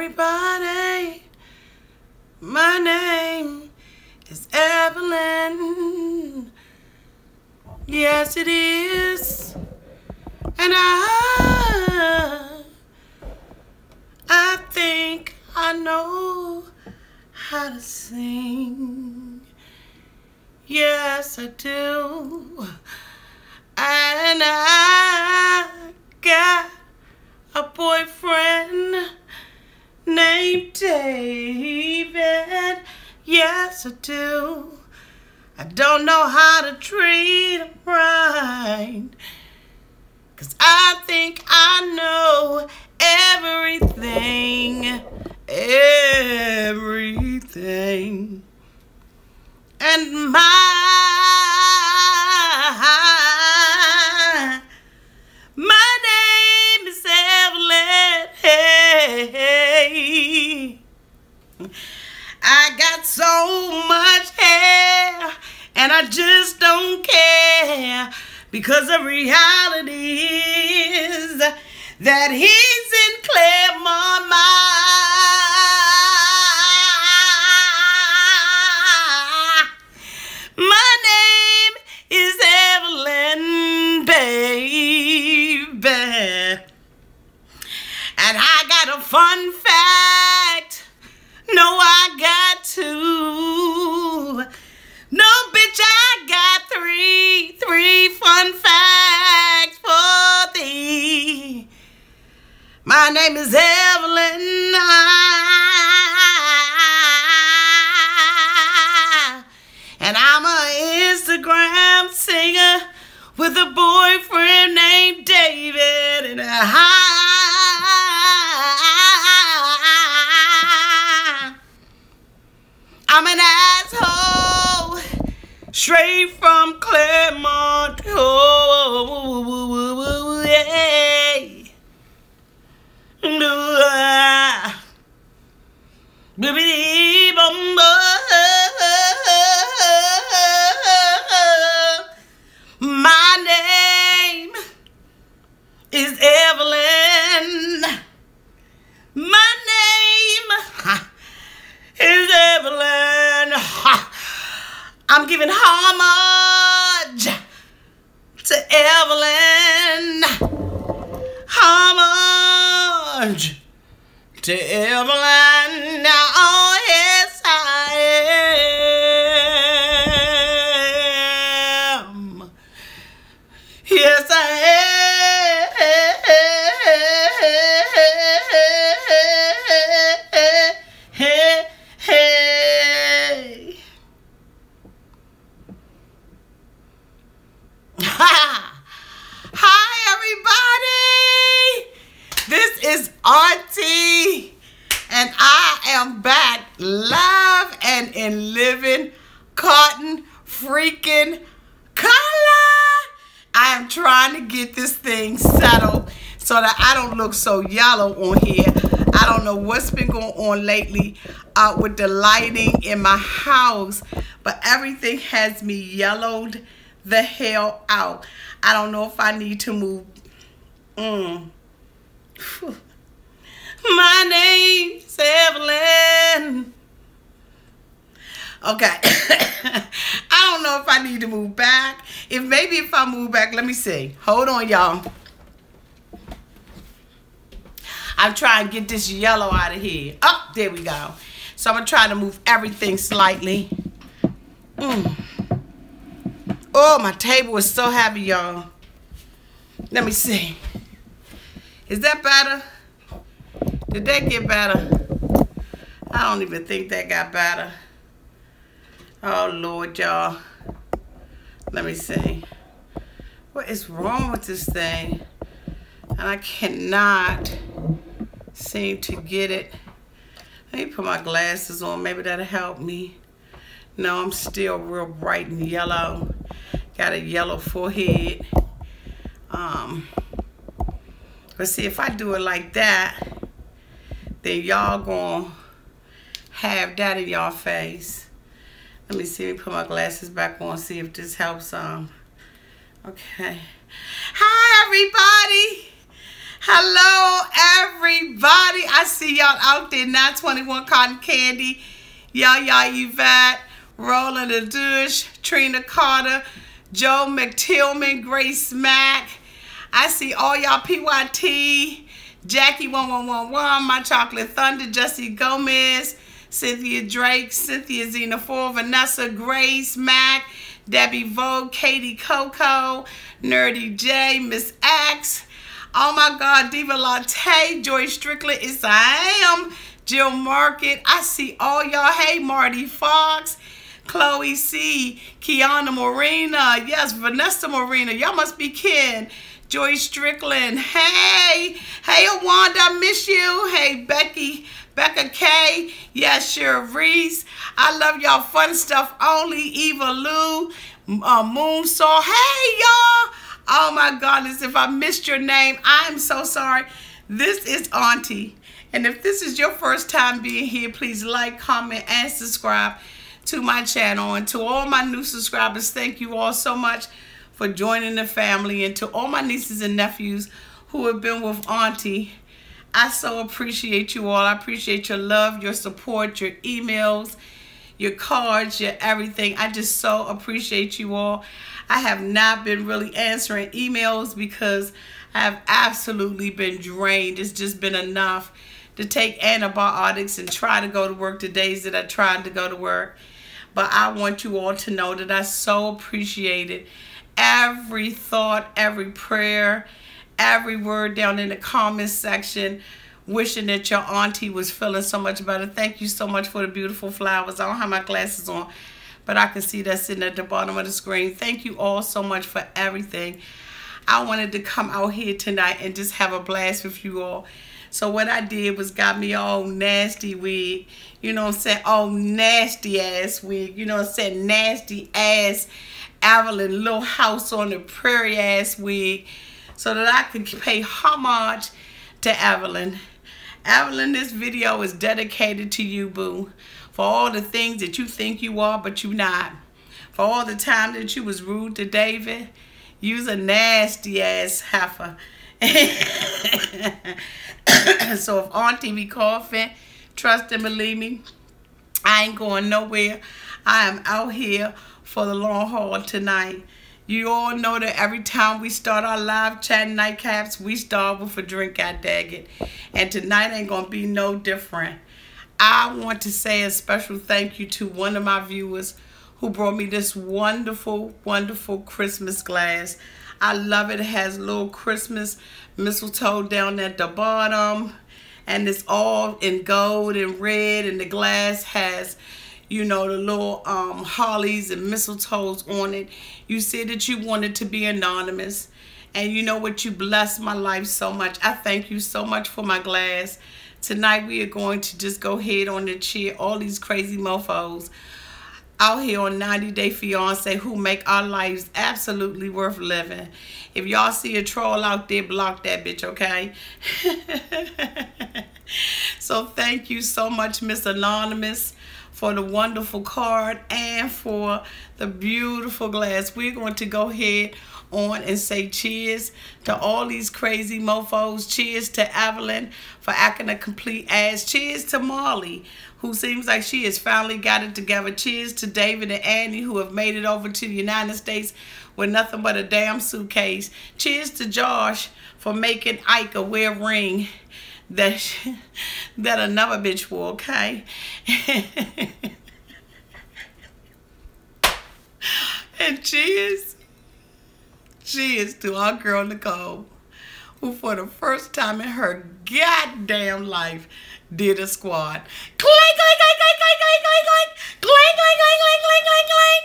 everybody. My name is Evelyn. Yes, it is. And I think I know how to sing. Yes, I do. And I got a boyfriend named David. Yes, I do. I don't know how to treat him right, 'cause I think I know everything. Everything. And my name is Evelyn. Hey, I got so much hair and I just don't care, because the reality is that he's in Claremont. My name is Evelyn, baby. And I got a fun fact. No, I got two. No, bitch, I got three fun facts for thee. My name is Evelyn. And I'm an Instagram singer with a boyfriend named David. And I'm an asshole straight from Claremont. Oh, yeah. My name is Evelyn. My name is Evelyn. I'm giving homage to Evelyn. Homage to Evelyn. Oh, yes, I am. Yes, I am. Hi, everybody. This is Auntie, and I am back live and in living cotton freaking color. I am trying to get this thing settled so that I don't look so yellow on here. I don't know what's been going on lately with the lighting in my house, but everything has me yellowed the hell out. I don't know if I need to move. My name's Evelyn. Okay. I don't know if I need to move back. Maybe if I move back, let me see. Hold on, y'all. I'm trying to get this yellow out of here. Oh, there we go. So I'm going to try to move everything slightly. Oh, my table is so heavy, y'all. Let me see. Is that better? Did that get better? I don't even think that got better. Oh, Lord, y'all. Let me see. What is wrong with this thing? And I cannot seem to get it. Let me put my glasses on. Maybe that'll help me. No, I'm still real bright and yellow. Got a yellow forehead. But see, if I do it like that, then y'all gonna have that in y'all face. Let me see. Let me put my glasses back on, see if this helps. Okay. Hi, everybody. Hello, everybody. I see y'all out there. 921 Cotton Candy. Y'all Yvette, Roland the Dush, Trina Carter, Joe McTillman, Grace Mack. I see all y'all PYT, Jackie 1111, My Chocolate Thunder, Jesse Gomez, Cynthia Drake, Cynthia Zena 4, Vanessa, Grace Mack, Debbie Vogue, Katie Coco, Nerdy J, Miss X. Oh my God, Diva Latte, Joy Strickland, it's I Am, Jill Market. I see all y'all. Hey, Marty Fox, Chloe C, Kiana Morena, yes, Vanessa Morena. Y'all must be Ken. Joy Strickland. Hey, Awanda, I miss you. Hey, Becca K. Yes, Cheryl Reese. I love y'all. Fun Stuff Only. Eva Lou, Moonsaw. Hey, y'all. Oh my goodness, if I missed your name, I'm so sorry. This is Auntie. And if this is your first time being here, please like, comment, and subscribe to my channel. And to all my new subscribers, thank you all so much for joining the family. And to all my nieces and nephews who have been with Auntie, I so appreciate you all. I appreciate your love, your support, your emails, your cards, your everything. I just so appreciate you all. I have not been really answering emails because I have absolutely been drained. It's just been enough to take antibiotics and try to go to work the days that I tried to go to work. But I want you all to know that I so appreciated every thought, every prayer, every word down in the comments section, wishing that your auntie was feeling so much better. Thank you so much for the beautiful flowers. I don't have my glasses on, but I can see that sitting at the bottom of the screen. Thank you all so much for everything. I wanted to come out here tonight and just have a blast with you all. So what I did was got me all nasty wig. You know what I'm saying? All nasty ass wig. You know what I'm saying? Nasty ass Evelyn Little House on the Prairie ass wig. So that I could pay homage to Evelyn. Evelyn, this video is dedicated to you, boo. For all the things that you think you are, but you not. For all the time that you was rude to David, you's a nasty ass heifer. So if Auntie be coughing, trust and believe me, I ain't going nowhere. I am out here for the long haul tonight. You all know that every time we start our live chat nightcaps, we start with a drink, God dang it. And tonight ain't gonna be no different. I want to say a special thank you to one of my viewers who brought me this wonderful, wonderful Christmas glass. I love it. It has a little Christmas mistletoe down at the bottom. And it's all in gold and red. And the glass has, you know, the little hollies and mistletoes on it. You said that you wanted to be anonymous. And you know what? You blessed my life so much. I thank you so much for my glass. Tonight we are going to just go ahead on and cheer all these crazy mofos out here on 90 Day Fiancé who make our lives absolutely worth living. If y'all see a troll out there, block that bitch, okay? So thank you so much, Miss Anonymous, for the wonderful card and for the beautiful glass. We're going to go ahead on and say cheers to all these crazy mofos. Cheers to Evelyn for acting a complete ass. Cheers to Molly, who seems like she has finally got it together. Cheers to David and Annie, who have made it over to the United States with nothing but a damn suitcase. Cheers to Josh for making Aika wear a ring that another bitch wore, okay? And cheers to our girl Nicole, who for the first time in her goddamn life did a squat. Clank, clank, clank, clank, clank, clank, clank, clank, clank, clank, clank.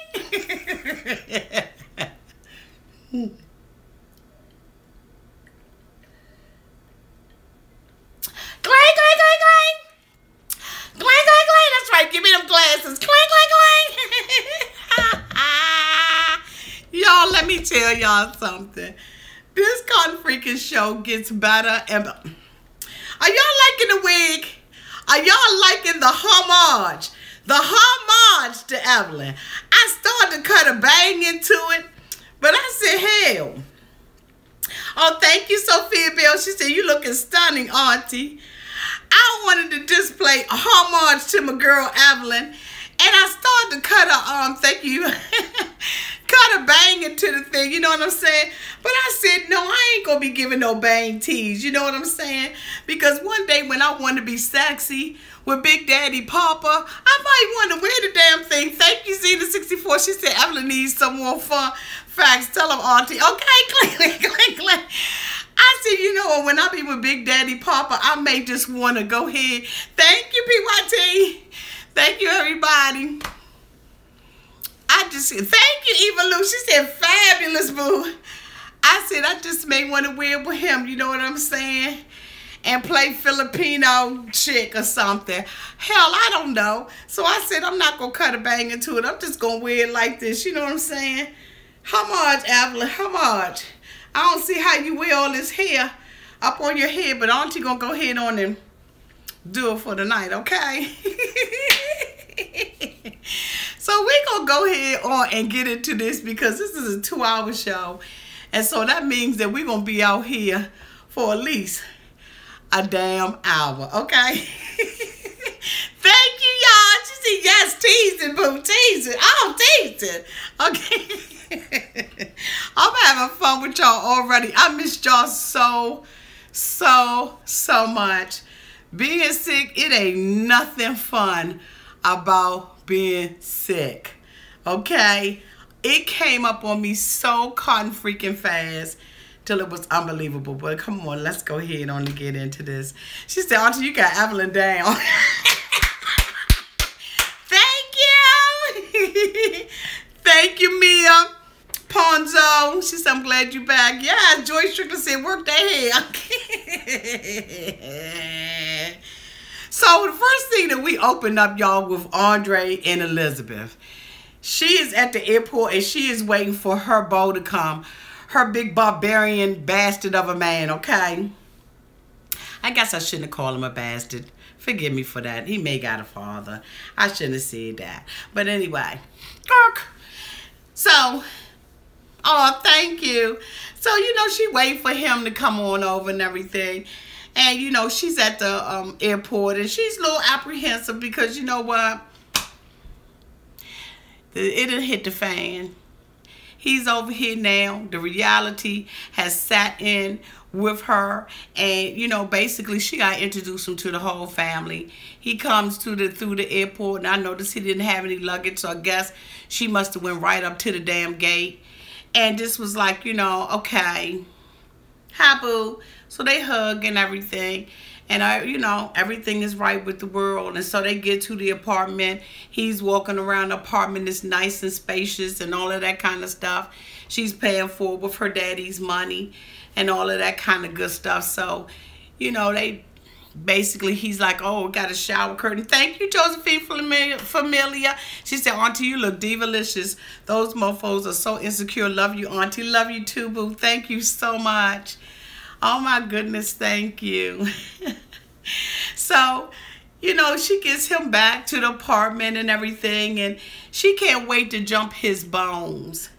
Clank, clank, clank, clank. Clank, clank, clank. That's right. Give me them glasses. Clank, clank, clank. Y'all, let me tell y'all something. This cotton freaking show gets better and better. Are y'all liking the wig? Are y'all liking the homage? The homage to Evelyn. I started to cut a bang into it, but I said, hell, Oh, thank you, Sophia Bell. She said, you looking stunning, Auntie. I wanted to display homage to my girl, Evelyn. And I started to cut her arm. Thank you. Cut her bang into the thing. You know what I'm saying? But I said, no, I ain't going to be giving no bang tease. You know what I'm saying? Because one day when I want to be sexy with Big Daddy Papa, I might want to wear the damn thing. Thank you, Zena64. She said, Evelyn needs some more fun facts. Tell them, Auntie. Okay, click. I said, you know what? When I be with Big Daddy Papa, I may just want to go ahead. Thank you, PYT. Thank you, everybody. I just said, thank you, Eva Lou. She said, fabulous, boo. I said, I just may want to wear it with him. You know what I'm saying? And play Filipino chick or something. Hell, I don't know. So I said, I'm not going to cut a bang into it. I'm just going to wear it like this. You know what I'm saying? How much, Evelyn? How much? I don't see how you wear all this hair up on your head, but Auntie going to go ahead on and do it for the night, okay? So we're going to go ahead on and get into this because this is a 2-hour show. And so that means that we're going to be out here for at least a damn hour, okay? Thank you, y'all. She said, yes, teasing, boo, teasing. Oh, teasing. Okay. I'm having fun with y'all already. I missed y'all so much. Being sick, it ain't nothing fun about being sick, okay? It came up on me so cotton freaking fast till it was unbelievable. But come on, let's go ahead on and get into this. She said, Auntie, you got Evelyn down. Thank you. Thank you, Mia. Ponzo. She said, I'm glad you're back. Yeah, Joyce Strickland said, work that hair. So the first thing that we opened up, y'all, with Andrei and Elizabeth. She is at the airport and she is waiting for her beau to come. Her big barbarian bastard of a man, okay? I guess I shouldn't have called him a bastard. Forgive me for that. He may got a father. I shouldn't have said that. But anyway. So, oh, thank you. So, you know, she waiting for him to come on over and everything. And, you know, she's at the airport and she's a little apprehensive because, you know what? It done hit the fan. He's over here now. The reality has sat in with her. And, you know, basically she got to introduce him to the whole family. He comes through the airport and I noticed he didn't have any luggage. So I guess she must have went right up to the damn gate. And this was like, you know, okay. Hi, boo. So they hug and everything. And, you know, everything is right with the world. And so they get to the apartment. He's walking around the apartment. It's nice and spacious and all of that kind of stuff. She's paying for it with her daddy's money and all of that kind of good stuff. So, you know, they basically, he's like, oh, got a shower curtain. Thank you, Josephine Familia. She said, Auntie, you look divalicious. Those mofos are so insecure. Love you, Auntie. Love you too, boo. Thank you so much. Oh my goodness, thank you. So, you know, she gets him back to the apartment and everything, and she can't wait to jump his bones.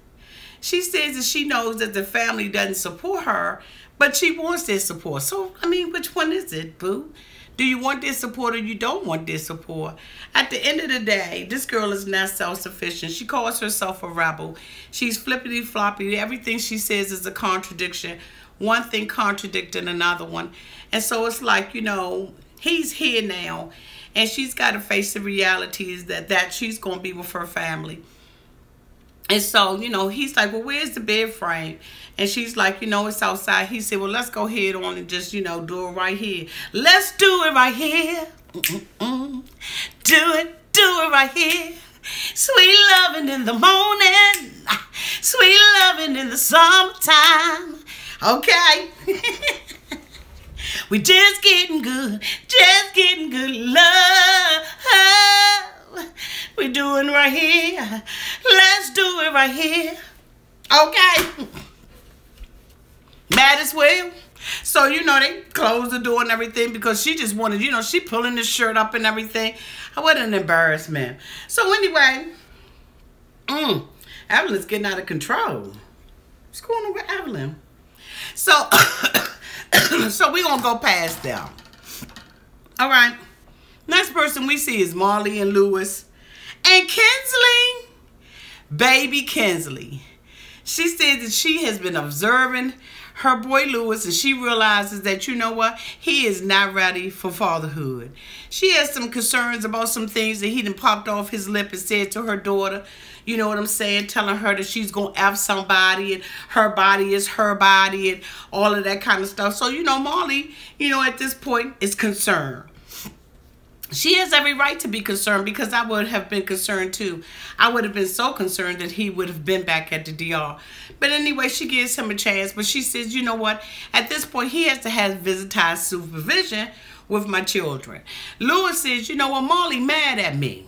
She says that she knows that the family doesn't support her, but she wants their support. So, I mean, which one is it, boo? Do you want their support or you don't want their support? At the end of the day, this girl is not self-sufficient. She calls herself a rebel. She's flippity-floppy. Everything she says is a contradiction. One thing contradicting another one. And so it's like, you know, he's here now. And she's got to face the realities that she's going to be with her family. And so, you know, he's like, well, where's the bed frame? And she's like, you know, it's outside. He said, well, let's go ahead on and just, you know, do it right here. Let's do it right here. Do it right here. Sweet loving in the morning. Sweet loving in the summertime. Okay. We just getting good love. We're doing right here. Let's do it right here. Okay. Mad as well. So, you know, they closed the door and everything because she just wanted, you know, she pulling the shirt up and everything. What an embarrassment. So, anyway, Evelyn's getting out of control. What's going on with Evelyn? So, so we're going to go past them. All right. Next person we see is Marley and Lewis. And Kinsley, baby Kinsley. She said that she has been observing her boy Lewis, and she realizes that, you know what, he is not ready for fatherhood. She has some concerns about some things that he done popped off his lip and said to her daughter. You know what I'm saying? Telling her that she's going to F somebody and her body is her body and all of that kind of stuff. So, you know, Marley, you know, at this point is concerned. She has every right to be concerned, because I would have been concerned too. I would have been so concerned that he would have been back at the DR. But anyway, she gives him a chance. But she says, you know what? At this point, he has to have visitized supervision with my children. Lewis says, you know what? Marley mad at me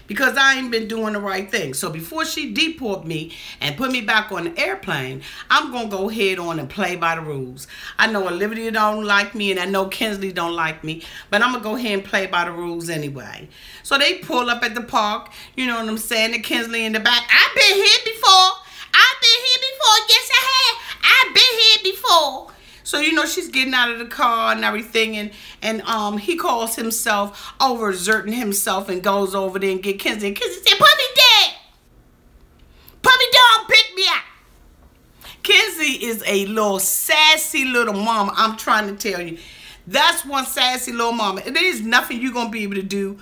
because I ain't been doing the right thing. So before she deport me and put me back on the airplane, I'm going to go head on and play by the rules. I know Olivia don't like me, and I know Kinsley don't like me, but I'm going to go ahead and play by the rules anyway. So they pull up at the park, you know what I'm saying, and Kinsley in the back. I've been here before. I've been here before. Yes, I have. I've been here before. So, you know, she's getting out of the car and everything, and he calls himself overexerting himself and goes over there and get Kinsley. And Kinsley said, put me down. Put me down, pick me up. Kinsley is a little sassy little mama, I'm trying to tell you. That's one sassy little mama. There is nothing you're going to be able to do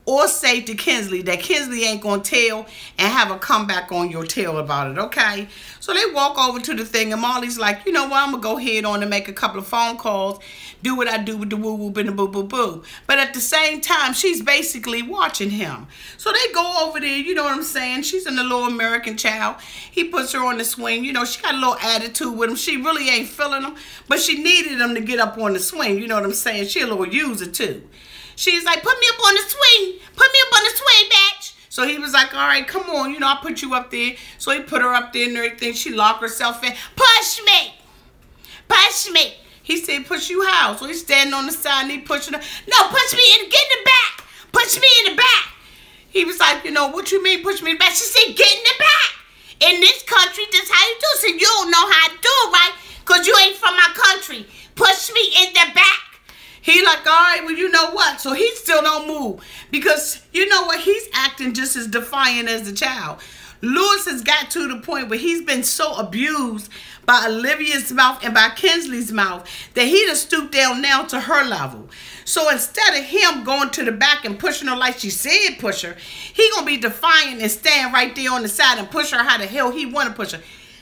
or say to Kinsley that Kinsley ain't going to tell and have a comeback on your tail about it, okay? So they walk over to the thing, and Marley's like, you know what, I'm going to go ahead on and make a couple of phone calls, do what I do with the woo-woo and the boo-boo-boo. But at the same time, she's basically watching him. So they go over there, you know what I'm saying? She's in the little American Child. He puts her on the swing. You know, she got a little attitude with him. She really ain't feeling him, but she needed him to get up on the swing. You know what I'm saying? She a little user, too. She's like, put me up on the swing. Put me up on the swing, bitch. So he was like, all right, come on. You know, I'll put you up there. So he put her up there and everything. She locked herself in. Push me. Push me. He said, push you how? So he's standing on the side and he pushing her. No, push me in. Get in the back. Push me in the back. He was like, you know, what you mean push me in the back? She said, get in the back. In this country, that's how you do it. So you don't know how to do it, right? Because you ain't from my country. Push me in the back. He like, all right, well, you know what? So he still don't move because, you know what? He's acting just as defiant as the child. Lewis has got to the point where he's been so abused by Olivia's mouth and by Kinsley's mouth that he done stooped down now to her level. So instead of him going to the back and pushing her like she said push her, he going to be defiant and stand right there on the side and push her how the hell he want to push her.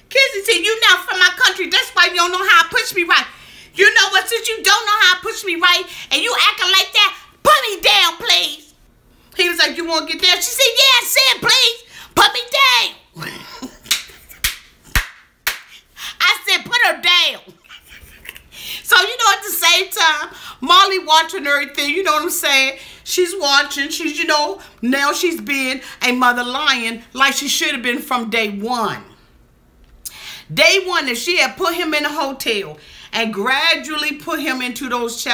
Kinsley said, you not from my country. That's why you don't know how to push me right. You know what, since you don't know how to push me right and you acting like that, put me down, please. He was like, you want to get down? She said, yeah, I said, please, put me down. I said, put her down. So, you know, at the same time, Marley watching everything, you know what I'm saying? She's watching, she's, you know, now she's being a mother lion like she should have been from day one. Day one, if she had put him in a hotel and gradually put him into those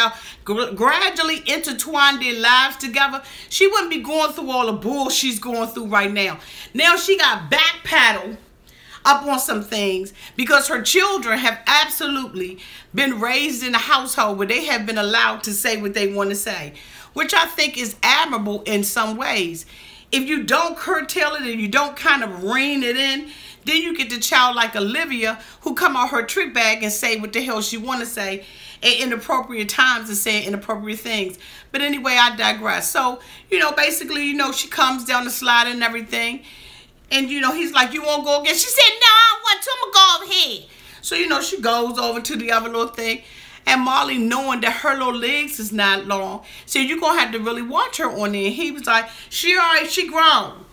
gradually intertwined their lives together, she wouldn't be going through all the bull she's going through right now. Now she got backpedaled up on some things because her children have absolutely been raised in a household where they have been allowed to say what they want to say, which I think is admirable in some ways. If you don't curtail it and you don't kind of rein it in, then you get the child like Olivia who come out her trick bag and say what the hell she want to say at inappropriate times and say inappropriate things. But anyway, I digress. So, you know, basically, you know, she comes down the slide and everything. And, you know, he's like, you won't go again? She said, no, I want to. I'm going to go over here. So, you know, she goes over to the other little thing. And Marley, knowing that her little legs is not long, said, you're going to have to really watch her on there. And he was like, she all right, she grown.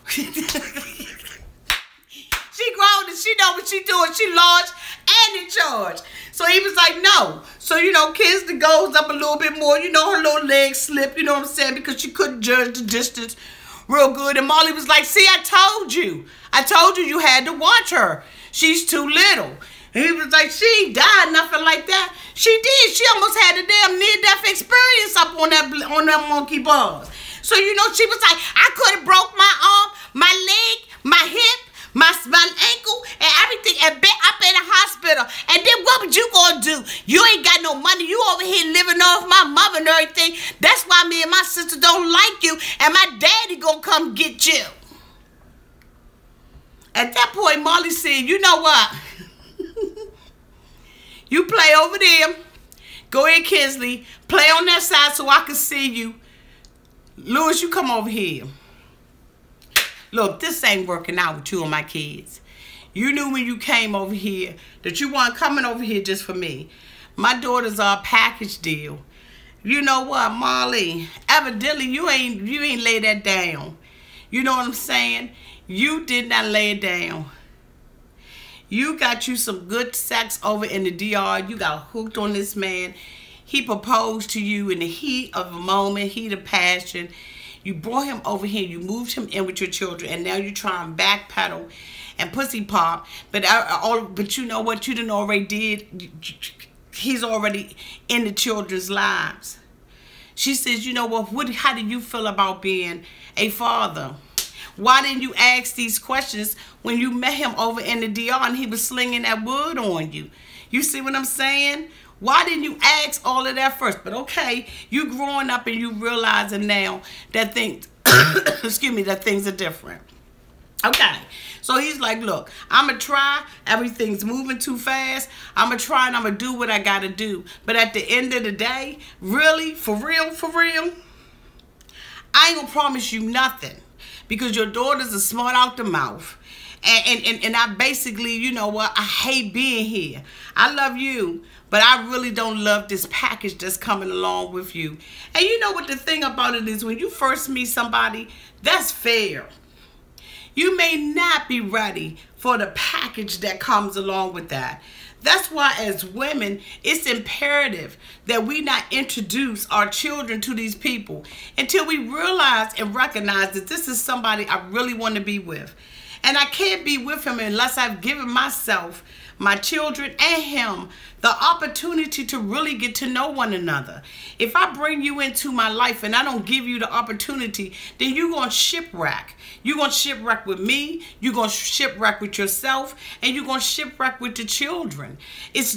She grown and she know what she doing. She large and in charge. So he was like, no. So, you know, Kinsley goes up a little bit more. You know, her little legs slip, you know what I'm saying, because she couldn't judge the distance real good. And Marley was like, see, I told you. I told you you had to watch her. She's too little. And he was like, she ain't died, nothing like that. She did. She almost had a damn near-death experience up on that monkey bars. So, you know, she was like, I could have broke my arm, my leg, my hip, my ankle and everything, and been up in the hospital. And then what would you gonna do? You ain't got no money. You over here living off my mother and everything. That's why me and my sister don't like you, and my daddy gonna come get you. At that point, Molly said, you know what? You play over there. Go ahead, Kinsley. Play on that side so I can see you. Louis, you come over here. Look, this ain't working out with you and my kids. You knew when you came over here that you weren't coming over here just for me. My daughters are a package deal. You know what, Molly? Evidently, you ain't lay that down. You know what I'm saying? You did not lay it down. You got you some good sex over in the DR. You got hooked on this man. He proposed to you in the heat of a moment, heat of passion. You brought him over here. You moved him in with your children, and now you're trying to backpedal and pussy pop. But you know what? You done already did. He's already in the children's lives. She says, you know what? How do you feel about being a father? Why didn't you ask these questions when you met him over in the DR and he was slinging that wood on you? You see what I'm saying? Why didn't you ask all of that first? But okay, you growing up and you realizing now that things, excuse me, that things are different. Okay, so he's like, look, I'm going to try. Everything's moving too fast. I'm going to try and I'm going to do what I got to do. But at the end of the day, really, for real, I ain't going to promise you nothing. Because your daughters are smart out the mouth. And I basically, you know what, I hate being here. I love you, but I really don't love this package that's coming along with you. And you know what the thing about it is, when you first meet somebody, that's fair. You may not be ready for the package that comes along with that. That's why as women, it's imperative that we not introduce our children to these people until we realize and recognize that this is somebody I really want to be with. And I can't be with him unless I've given myself, my children, and him the opportunity to really get to know one another. If I bring you into my life and I don't give you the opportunity, then you're going to shipwreck. You're going to shipwreck with me, you're going to shipwreck with yourself, and you're going to shipwreck with the children. It's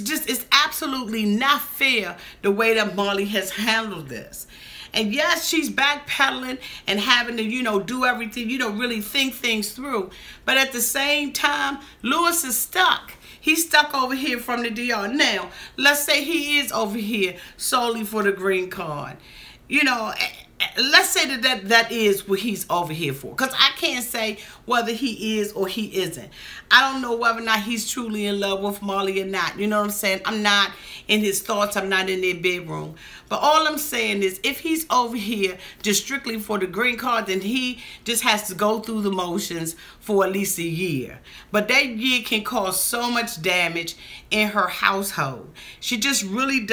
absolutely not fair the way that Molly has handled this. And yes, she's backpedaling and having to, you know, do everything, you know, really think things through. But at the same time, Louis is stuck. He's stuck over here from the DR. Now, let's say he is over here solely for the green card. You know, let's say that is what he's over here for. Because I can't say whether he is or he isn't. I don't know whether or not he's truly in love with Molly or not. You know what I'm saying? I'm not in his thoughts. I'm not in their bedroom. But all I'm saying is, if he's over here just strictly for the green card, then he just has to go through the motions for at least a year. But that year can cause so much damage in her household. She just really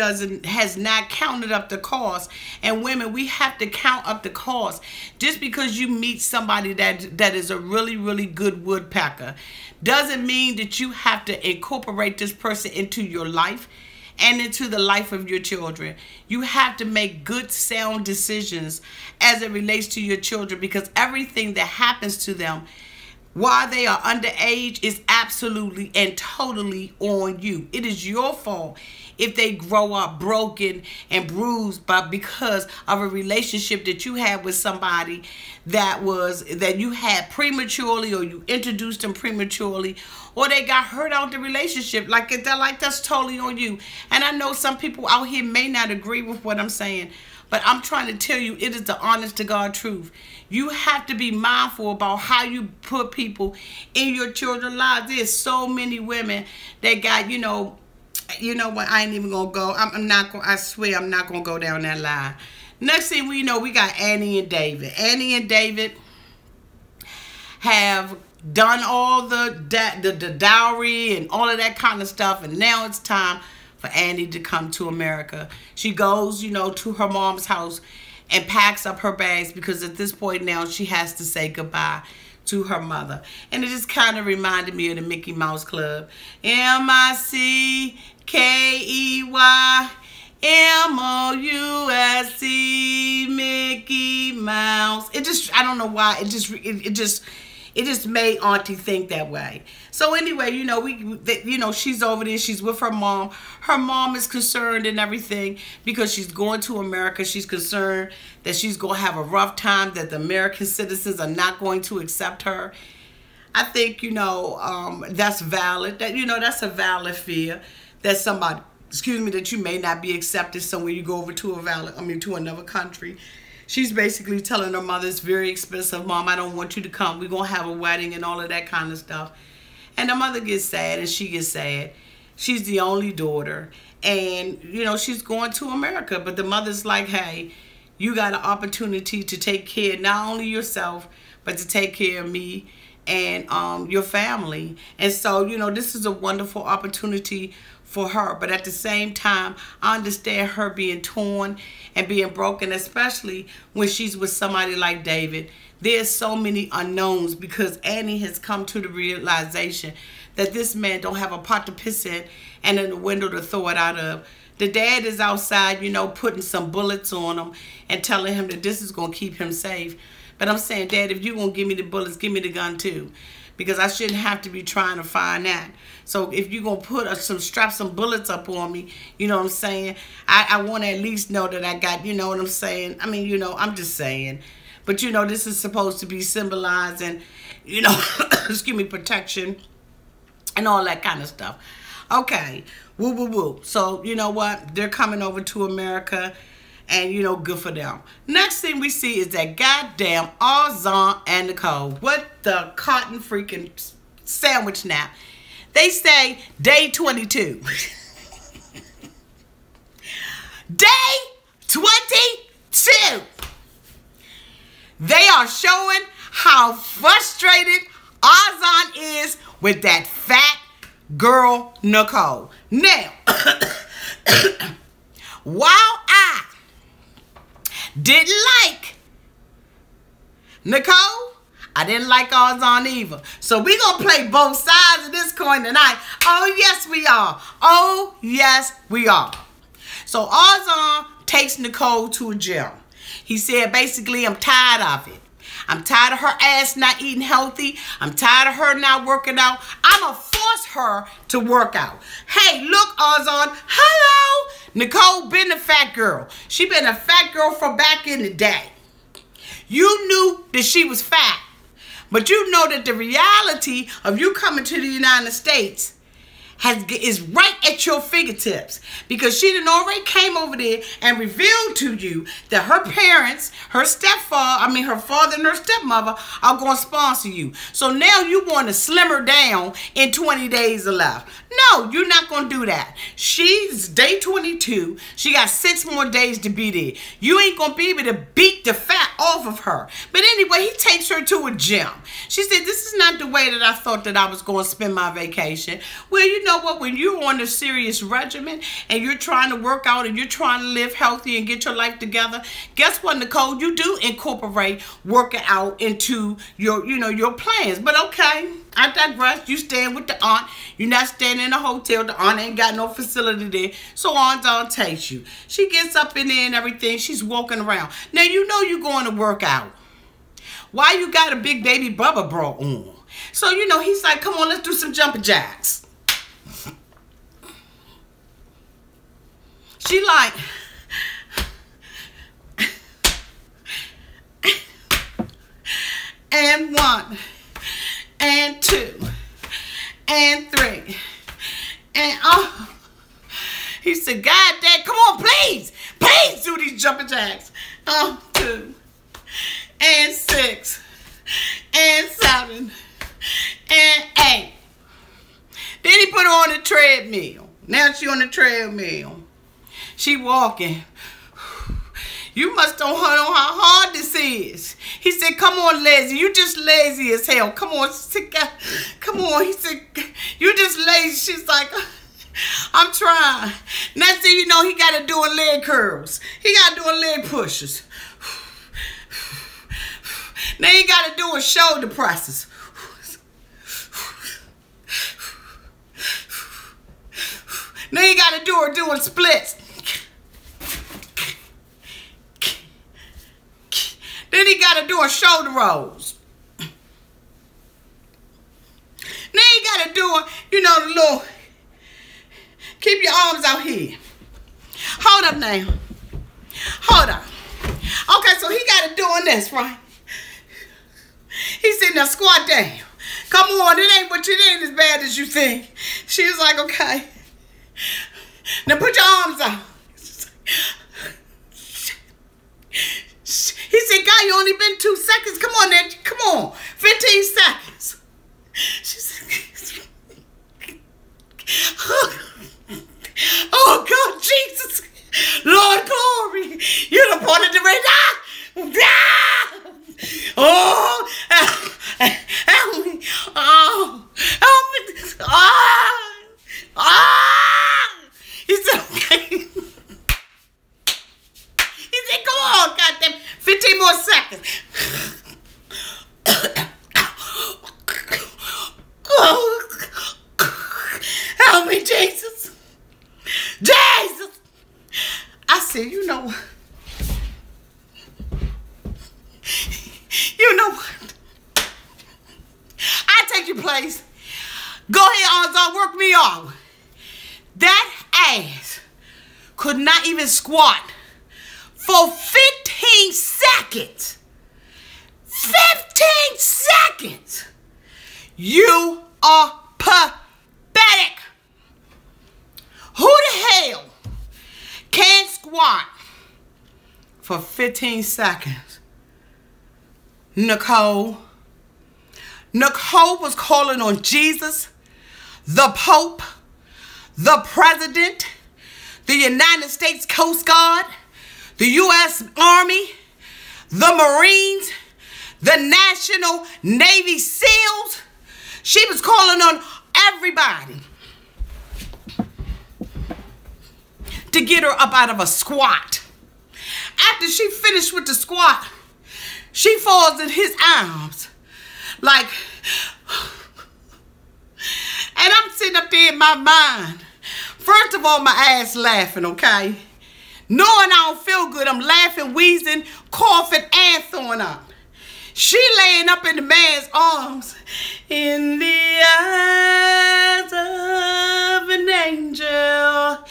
has not counted up the cost. And women, we have to count up the cost. Just because you meet somebody that is a really, really good woodpecker doesn't mean that you have to incorporate this person into your life and into the life of your children. You have to make good, sound decisions as it relates to your children, because everything that happens to them while they are underage is absolutely and totally on you. It is your fault if they grow up broken and bruised because of a relationship that you had with somebody that you had prematurely, or you introduced them prematurely, or they got hurt out the relationship. Like that's totally on you. And I know some people out here may not agree with what I'm saying, but I'm trying to tell you, it is the honest to God truth. You have to be mindful about how you put people in your children's lives. There's so many women that got, you know what, I ain't even gonna go. I swear I'm not gonna go down that line. Next thing we know, we got Annie and David. Annie and David have done all the dowry and all of that kind of stuff, and now it's time for Annie to come to America. She goes, you know, to her mom's house and packs up her bags, because at this point now she has to say goodbye to her mother. And it just kind of reminded me of the Mickey Mouse Club. M-I-C-K-E-Y-M-O-U-S-E, Mickey Mouse. I don't know why, it It just made Auntie think that way. So anyway, you know, she's over there. She's with her mom. Her mom is concerned and everything because she's going to America. She's concerned that she's going to have a rough time, that the American citizens are not going to accept her. I think, you know, that's valid. That, you know, that's a valid fear that somebody, excuse me, that you may not be accepted somewhere you go over to to another country. She's basically telling her mother, it's very expensive, Mom, I don't want you to come. We're going to have a wedding and all of that kind of stuff. And the mother gets sad and she gets sad. She's the only daughter. And, you know, she's going to America. But the mother's like, hey, you got an opportunity to take care of not only yourself, but to take care of me and your family. And so, you know, this is a wonderful opportunity for her. But at the same time, I understand her being torn and being broken, especially when she's with somebody like David. There's so many unknowns because Annie has come to the realization that this man don't have a pot to piss in and in a window to throw it out of. The dad is outside, you know, putting some bullets on him and telling him that this is going to keep him safe. But I'm saying, Dad, if you're going to give me the bullets, give me the gun too. Because I shouldn't have to be trying to find that. So if you're going to put strap some bullets up on me, you know what I'm saying? I want to at least know that I got, you know what I'm saying? I mean, you know, I'm just saying. But, you know, this is supposed to be symbolizing, you know, excuse me, protection and all that kind of stuff. Okay. Woo, woo, woo. So, you know what? They're coming over to America. And, you know, good for them. Next thing we see is that goddamn Azan and Nicole. What the cotton freaking sandwich now. They say day 22. Day 22. They are showing how frustrated Azan is with that fat girl, Nicole. Now, while I didn't like Nicole, I didn't like Azan either. So we're going to play both sides of this coin tonight. Oh, yes, we are. Oh, yes, we are. So Azan takes Nicole to a gym. He said, basically, I'm tired of it. I'm tired of her ass not eating healthy. I'm tired of her not working out. I'm going to force her to work out. Hey, look, Azan. Hello. Nicole been a fat girl. She been a fat girl from back in the day. You knew that she was fat. But you know that the reality of you coming to the United States is right at your fingertips, because she done already came over there and revealed to you that her parents, her father and her stepmother are going to sponsor you. So now you want to slim her down in 20 days or less. No, you're not going to do that. She's day 22. She got 6 more days to be there. You ain't going to be able to beat the fat off of her. But anyway, he takes her to a gym. She said, this is not the way that I thought that I was going to spend my vacation. Well, you know what? When you're on a serious regimen and you're trying to work out and you're trying to live healthy and get your life together, guess what, Nicole? You do incorporate working out into your plans. But okay, I digress. You staying with the aunt. You're not staying in a hotel. The aunt ain't got no facility there. So Azan takes you. She gets up in there and everything. She's walking around. Now, you know you're going to work out. Why you got a big baby Bubba bra on? So, you know, he's like, come on, let's do some jumping jacks. She like, and 1, and 2, and 3, and oh. He said, God dad, come on, please do these jumping jacks. 2, and 6, and 7, and 8. Then he put her on the treadmill. Now she on the treadmill. She walking. You must don't know how hard this is. He said, come on, lazy. You just lazy as hell. Come on. Come on. He said, you just lazy. She's like, I'm trying. Next thing you know, he got to do a leg curls. He got to do a leg pushes. Then he got to do a shoulder presses. Then he got to do her doing splits. Then he got to do a shoulder rolls. doing, you know, the little, keep your arms out here. Hold up now. Hold up. Okay, so he got it doing this, right? He's sitting there, squat down. Come on, it ain't as bad as you think. She was like, okay. Now put your arms out. He said, God, you only been 2 seconds. Come on, Ned. Come on. 15 seconds. She said, oh, God, Jesus. Lord, glory. You done pointed the red. Oh, help me. Oh, help me. He said, okay. He said, come on, goddamn. 15 more seconds. Oh, help me, Jesus. Jesus. I said, you know what? You know what? I take your place. Go ahead, Azan, work me off. That ass could not even squat for 15 seconds. 15 seconds. You are pathetic. Who the hell can squat for 15 seconds? Nicole. Nicole was calling on Jesus, the Pope, the President, the United States Coast Guard, the U.S. Army, the Marines, the National Navy SEALs. She was calling on everybody to get her up out of a squat. After she finished with the squat, she falls in his arms like, and I'm sitting up there in my mind. First of all, my ass laughing, okay? Knowing I don't feel good, I'm laughing, wheezing, coughing, and throwing up. She laying up in the man's arms. In the eyes of an angel.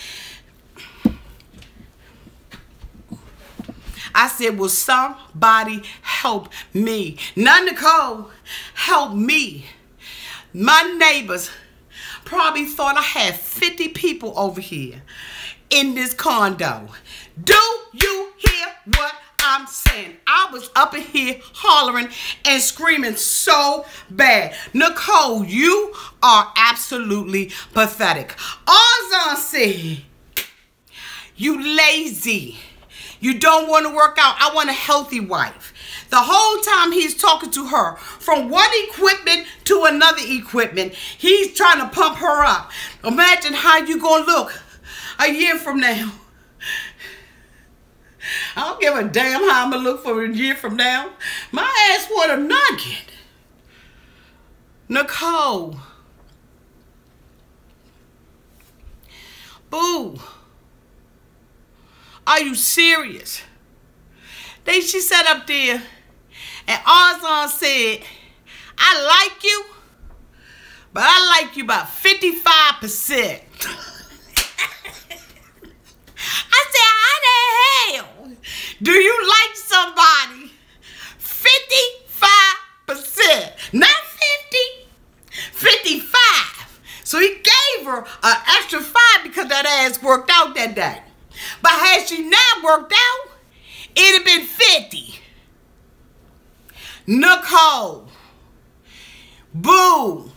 I said, will somebody help me? Not Nicole, help me. My neighbors probably thought I had 50 people over here in this condo. Do you hear what I'm saying? I was up in here hollering and screaming so bad. Nicole, you are absolutely pathetic. Azan said, you lazy. You don't want to work out. I want a healthy wife. The whole time he's talking to her, from one equipment to another equipment, he's trying to pump her up. Imagine how you gonna look a year from now. I don't give a damn how I'm gonna look for a year from now. My ass want a nugget. Nicole. Boo. Are you serious? Then she sat up there and Azan said, I like you, but I like you about 55%. I said, how the hell do you like somebody 55%? Not 50, 55. So he gave her an extra 5 because that ass worked out that day. But had she not worked out, it'd have been 50. Nicole. Boo.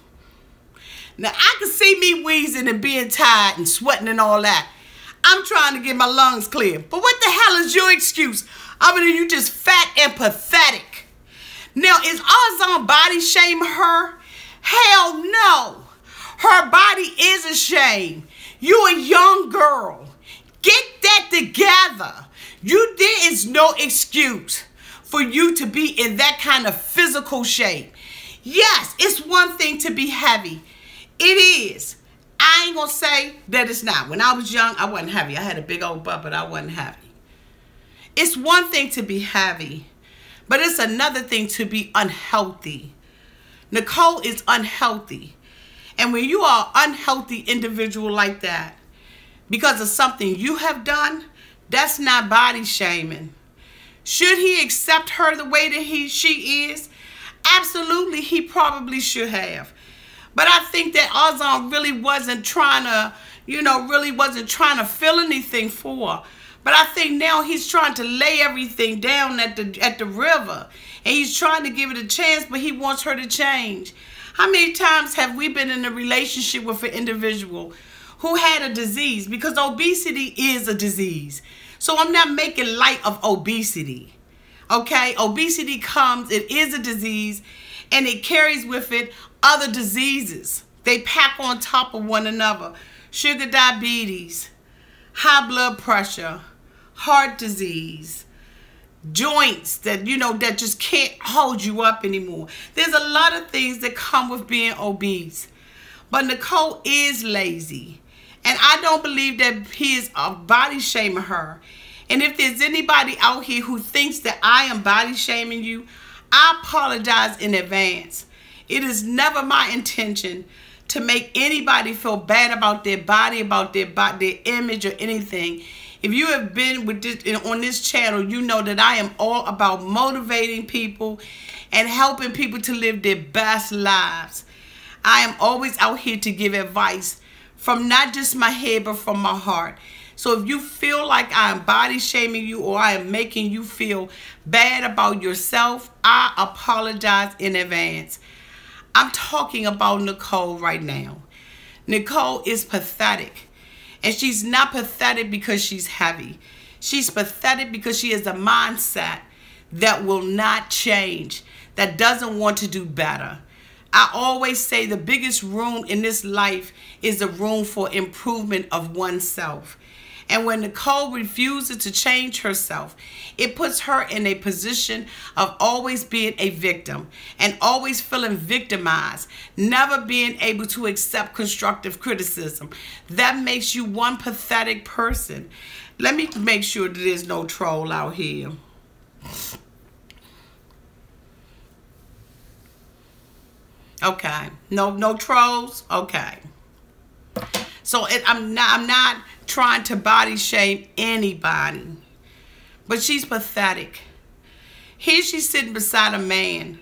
Now, I can see me wheezing and being tired and sweating and all that. I'm trying to get my lungs clear. But what the hell is your excuse? I mean, you just fat and pathetic. Now, is Azan body shaming her? Hell no. Her body is a shame. You a young girl. Get that together. There is no excuse for you to be in that kind of physical shape. Yes, it's one thing to be heavy. It is. I ain't gonna say that it's not. When I was young, I wasn't heavy. I had a big old butt, but I wasn't heavy. It's one thing to be heavy, but it's another thing to be unhealthy. Nicole is unhealthy. And when you are an unhealthy individual like that, because of something you have done, that's not body shaming. Should he accept her the way that she is? Absolutely, he probably should have. But I think that Azan really wasn't trying to, really wasn't trying to feel anything for her. But I think now he's trying to lay everything down at the river. And he's trying to give it a chance, but he wants her to change. How many times have we been in a relationship with an individual who had a disease? Because obesity is a disease. So I'm not making light of obesity. Okay? Obesity comes, it is a disease, and it carries with it other diseases. They pack on top of one another. Sugar diabetes, high blood pressure, heart disease, joints that, that just can't hold you up anymore. There's a lot of things that come with being obese. But Nicole is lazy. And I don't believe that he is body shaming her. And if there's anybody out here who thinks that I am body shaming you, I apologize in advance. It is never my intention to make anybody feel bad about their body, about their image or anything. If you have been with this on this channel, you know that I am all about motivating people and helping people to live their best lives. I am always out here to give advice from not just my head, but from my heart. So if you feel like I am body shaming you or I am making you feel bad about yourself, I apologize in advance. I'm talking about Nicole right now. Nicole is pathetic. And she's not pathetic because she's heavy. She's pathetic because she has a mindset that will not change, that doesn't want to do better. I always say the biggest room in this life is the room for improvement of oneself. And when Nicole refuses to change herself, it puts her in a position of always being a victim and always feeling victimized, never being able to accept constructive criticism. That makes you one pathetic person. Let me make sure that there's no troll out here. Okay, no trolls. Okay. So I'm not trying to body shame anybody, but she's pathetic. Here she's sitting beside a man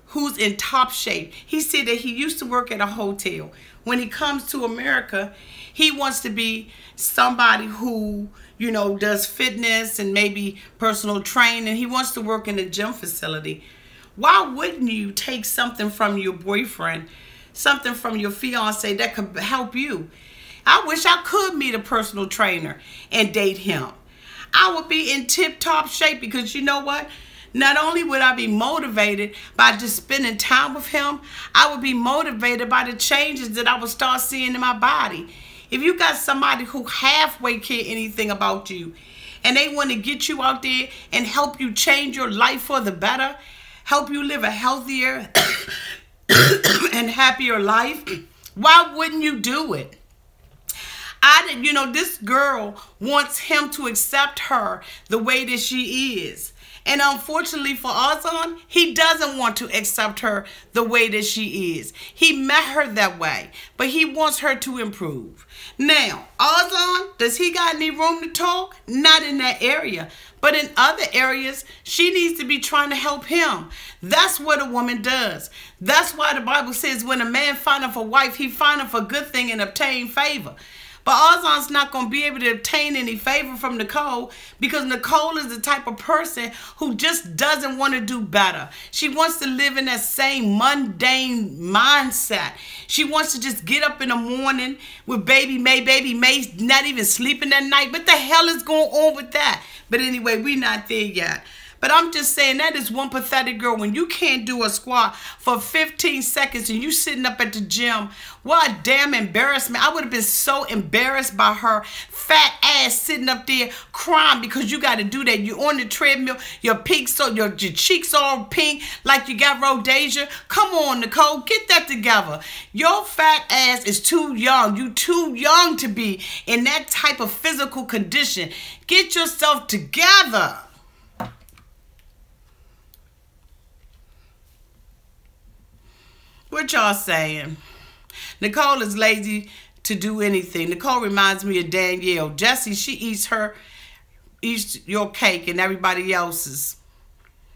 who's in top shape. He said that he used to work at a hotel. When he comes to America, he wants to be somebody who, does fitness and maybe personal training. He wants to work in a gym facility. Why wouldn't you take something from your boyfriend, something from your fiancé that could help you? I wish I could meet a personal trainer and date him. I would be in tip-top shape because you know what? Not only would I be motivated by just spending time with him, I would be motivated by the changes that I would start seeing in my body. If you got somebody who halfway care anything about you and they want to get you out there and help you change your life for the better, help you live a healthier and happier life, why wouldn't you do it? This girl wants him to accept her the way that she is. And unfortunately for Azan, he doesn't want to accept her the way that she is. He met her that way, but he wants her to improve. Now, Azan, does he got any room to talk? Not in that area. But in other areas, she needs to be trying to help him. That's what a woman does. That's why the Bible says when a man findeth a wife, he findeth a good thing and obtain favor. But Azan's not going to be able to obtain any favor from Nicole because Nicole is the type of person who just doesn't want to do better. She wants to live in that same mundane mindset. She wants to just get up in the morning with baby May, not even sleeping that night. What the hell is going on with that? But anyway, we're not there yet. But I'm just saying that is one pathetic girl. When you can't do a squat for 15 seconds and you sitting up at the gym, what a damn embarrassment. I would have been so embarrassed by her fat ass sitting up there crying because you got to do that. You're on the treadmill, your cheeks all pink like you got rosacea. Come on, Nicole, get that together. Your fat ass is too young. You too young to be in that type of physical condition. Get yourself together. What y'all saying? Nicole is lazy to do anything. Nicole reminds me of Danielle. Jessie, she eats your cake and everybody else's.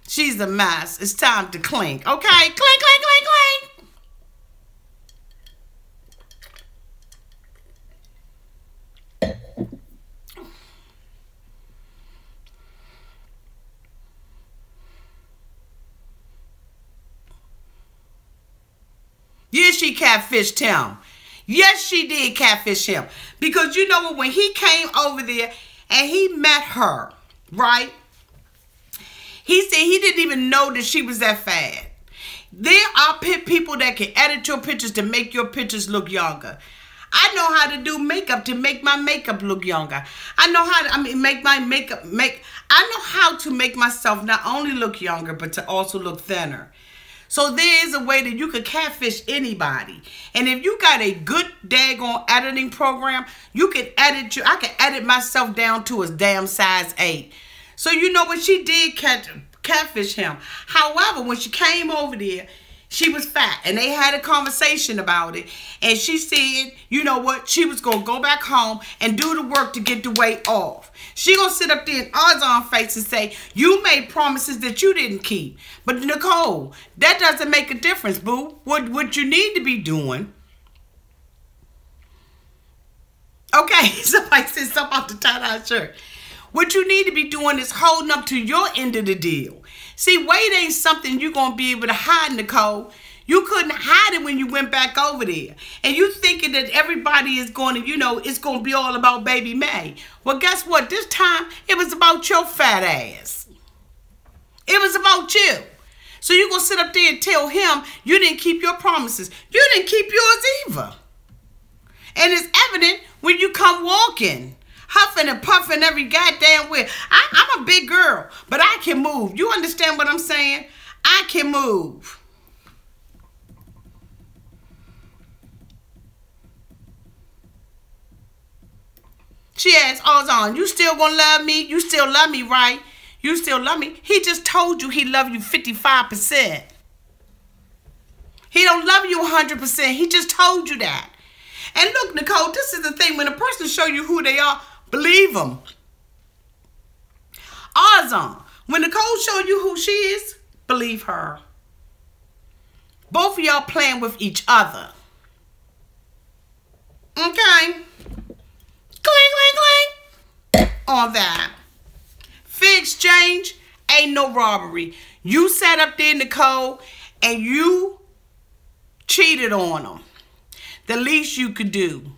She's a mess. It's time to clink. Okay? Clink, clink, clink, clink. Yes, she catfished him. Yes, she did catfish him. Because you know what? When he came over there and he met her, right? He said he didn't even know that she was that fat. There are people that can edit your pictures to make your pictures look younger. I know how to do makeup to make my makeup look younger. I know how to, make my makeup, I know how to make myself not only look younger, but to also look thinner. So there is a way that you could catfish anybody. And if you got a good daggone editing program, you can edit I can edit myself down to a damn size 8. So you know what, she did catfish him. However, when she came over there, she was fat. And they had a conversation about it. And she said, you know what, she was going to go back home and do the work to get the weight off. She going to sit up there in Azan face and say, you made promises that you didn't keep. But Nicole, that doesn't make a difference, boo. What you need to be doing. Okay, somebody said something about the tie-dye shirt. What you need to be doing is holding up to your end of the deal. See, weight ain't something you're going to be able to hide, Nicole. You couldn't hide it when you went back over there. And you thinking that everybody is going to, it's going to be all about baby May. Well, guess what? This time, it was about your fat ass. It was about you. So you're going to sit up there and tell him you didn't keep your promises. You didn't keep yours either. And it's evident when you come walking, huffing and puffing every goddamn way. I'm a big girl, but I can move. You understand what I'm saying? I can move. She asked Azan, you still gonna love me? You still love me, right? You still love me? He just told you he loved you 55%. He don't love you 100%. He just told you that. And look, Nicole, this is the thing. When a person show you who they are, believe them. Azan, when Nicole show you who she is, believe her. Both of y'all playing with each other. Okay? Cling, cling, cling. On that. Fair exchange ain't no robbery. You sat up there, Nicole, and you cheated on them. The least you could do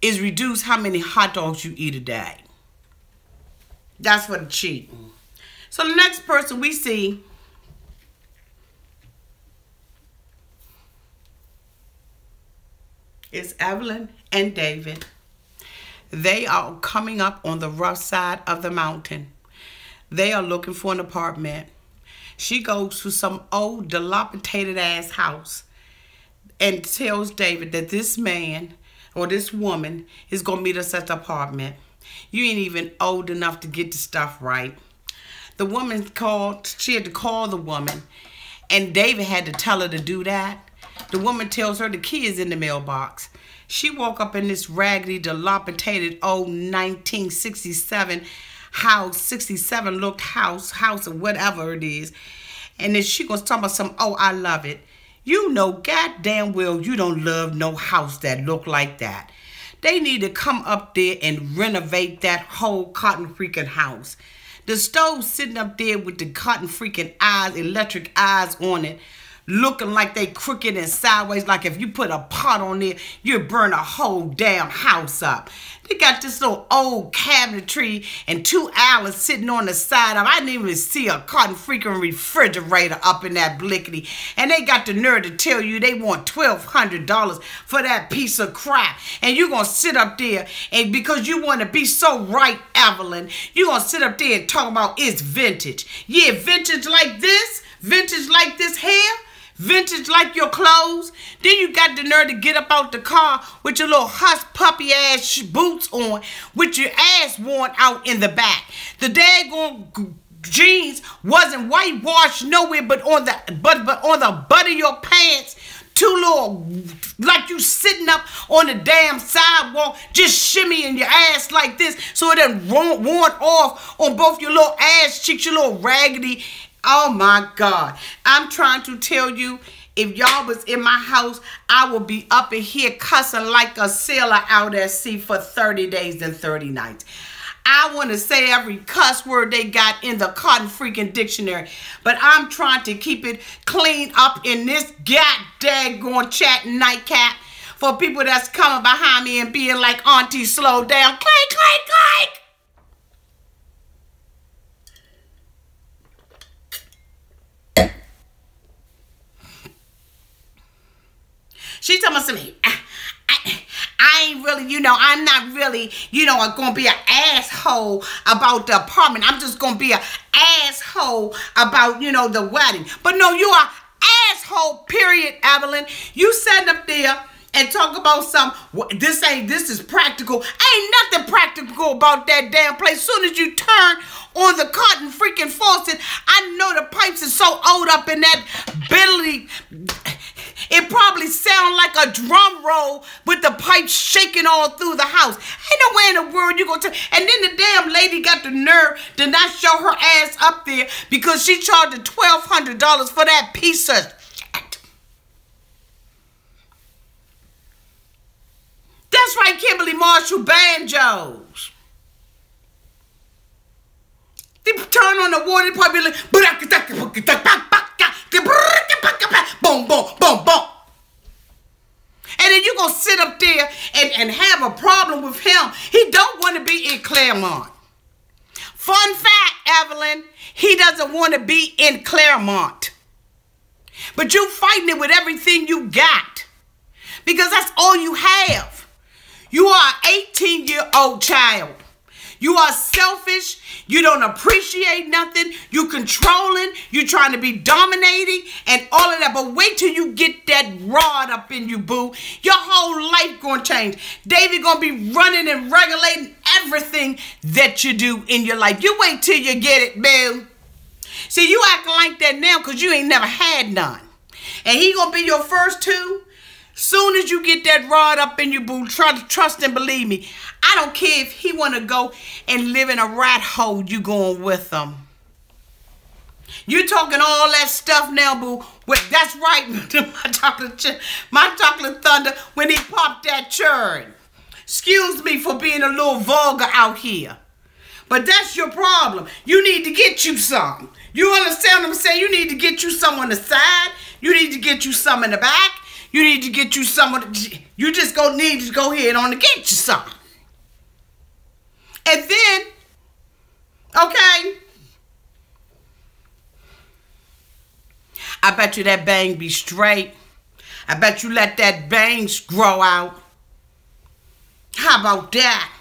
is reduce how many hot dogs you eat a day. That's for the cheating. So the next person we see is Evelyn and David. They are coming up on the rough side of the mountain. They are looking for an apartment. She goes to some old dilapidated ass house and tells David that this man or this woman is going to meet us at the apartment. You ain't even old enough to get the stuff right. The woman called, she had to call the woman, and David had to tell her to do that. The woman tells her the key is in the mailbox. She woke up in this raggedy, dilapidated old 1967 house, 67 looked house or whatever it is. And then she gonna talk about some, oh, I love it. You know goddamn well you don't love no house that look like that. They need to come up there and renovate that whole cotton freaking house. The stove sitting up there with the cotton freaking eyes, electric eyes on it, looking like they crooked and sideways, like if you put a pot on there, you'd burn a whole damn house up. They got this little old cabinetry and 2 outlets sitting on the side of. I didn't even see a cotton freaking refrigerator up in that blickety. And they got the nerve to tell you they want $1,200 for that piece of crap. And you're going to sit up there and because you want to be so right, Evelyn, you're going to sit up there and talk about it's vintage. Yeah, vintage like this, vintage like this hair, vintage like your clothes. Then you got the nerve to get up out the car with your little hush puppy ass boots on with your ass worn out in the back. The daggone jeans wasn't whitewashed nowhere but on the butt of your pants two little, like you sitting up on the damn sidewalk, just shimmying your ass like this so it doesn't worn off on both your little ass cheeks, your little raggedy. Oh my God. I'm trying to tell you, if y'all was in my house, I would be up in here cussing like a sailor out at sea for 30 days and 30 nights. I want to say every cuss word they got in the cotton freaking dictionary, but I'm trying to keep it clean up in this goddamn chat nightcap for people that's coming behind me and being like, Auntie, slow down. Clank, clank, clank. She told me something. I ain't really, I'm not really, going to be an asshole about the apartment. I'm just going to be an asshole about, the wedding. But no, you are asshole, period, Evelyn. You sat up there and talk about this is practical. Ain't nothing practical about that damn place. Soon as you turn on the cotton freaking faucet, I know the pipes are so old up in that Billy. It probably sound like a drum roll with the pipes shaking all through the house. Ain't no way in the world you gonna tell. And then the damn lady got the nerve to not show her ass up there because she charged $1,200 for that piece of shit. That's right, Kimberly Marshall banjos. They turn on the water, they probably like, boom, boom, boom, boom. And then you're going to sit up there and have a problem with him. He don't want to be in Claremont. Fun fact, Evelyn, he doesn't want to be in Claremont. But you fighting it with everything you got. Because that's all you have. You are an 18-year-old child. You are selfish. You don't appreciate nothing. You controlling. You trying to be dominating and all of that. But wait till you get that rod up in you, boo. Your whole life going to change. David going to be running and regulating everything that you do in your life. You wait till you get it, boo. See, you acting like that now because you ain't never had none. And he going to be your first two. Soon as you get that rod up in you, boo, trust and believe me. I don't care if he want to go and live in a rat hole, you going with him. You talking all that stuff now, boo. Well, that's right, my chocolate thunder when he popped that churn. Excuse me for being a little vulgar out here. But that's your problem. You need to get you some. You understand what I'm saying? You need to get you some on the side. You need to get you some in the back. You need to get you some. You just need to go ahead on and get you some. And then, okay, I bet you that bang be straight. I bet you let that bangs grow out. How about that?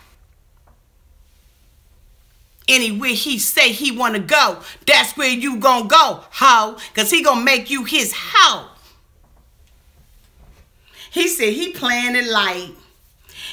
Anywhere he say he want to go, that's where you gonna go, hoe. Because he gonna make you his hoe. He said he playing it light.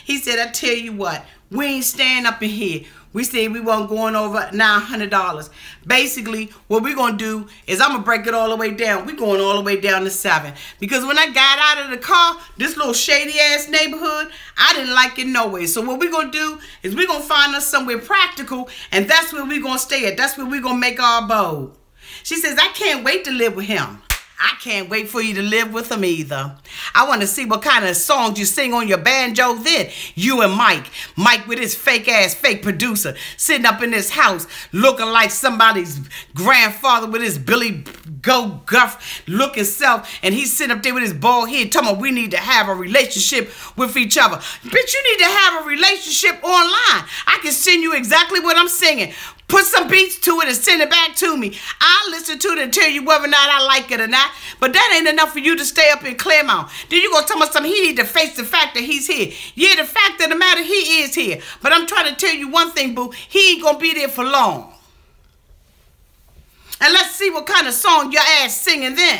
He said, I tell you what, we ain't staying up in here. We said we weren't going over $900. Basically, what we're going to do is I'm going to break it all the way down. We're going all the way down to $7. Because when I got out of the car, this little shady-ass neighborhood, I didn't like it no way. So what we're going to do is we're going to find us somewhere practical, and that's where we're going to stay at. That's where we're going to make our abode. She says, I can't wait to live with him. I can't wait for you to live with him either. I want to see what kind of songs you sing on your banjo then. You and Mike. Mike with his fake-ass fake producer sitting up in this house looking like somebody's grandfather with his Billy Go Guff looking self. And he's sitting up there with his bald head talking about we need to have a relationship with each other. Bitch, you need to have a relationship online. I can send you exactly what I'm singing. Put some beats to it and send it back to me. I'll listen to it and tell you whether or not I like it or not. But that ain't enough for you to stay up in Claremont. Then you gonna tell me something, he need to face the fact that he's here. Yeah, the fact of the matter, he is here. But I'm trying to tell you one thing, boo. He ain't gonna be there for long. And let's see what kind of song your ass singing then.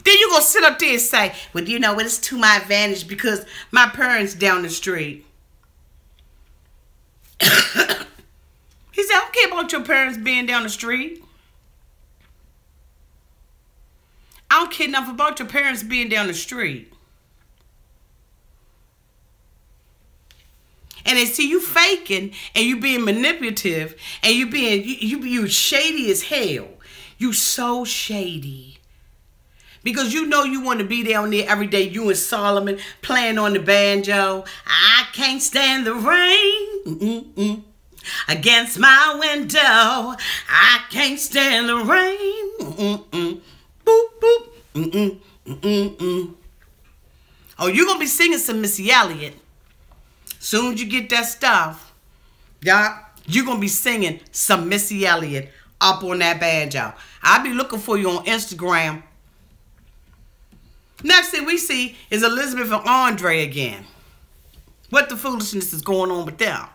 Then you gonna sit up there and say, well, you know what, it's to my advantage because my parents down the street. about your parents being down the street. I don't care enough about your parents being down the street. And they see you faking and you being manipulative and you shady as hell. You so shady. Because you know you want to be down there every day, you and Solomon playing on the banjo. I can't stand the rain against my window. I can't stand the rain. Boop, boop. Oh, you're going to be singing some Missy Elliott. Soon as you get that stuff, yeah, you're going to be singing some Missy Elliott up on that banjo. I'll be looking for you on Instagram. Next thing we see is Elizabeth and Andrei again. What the foolishness is going on with them?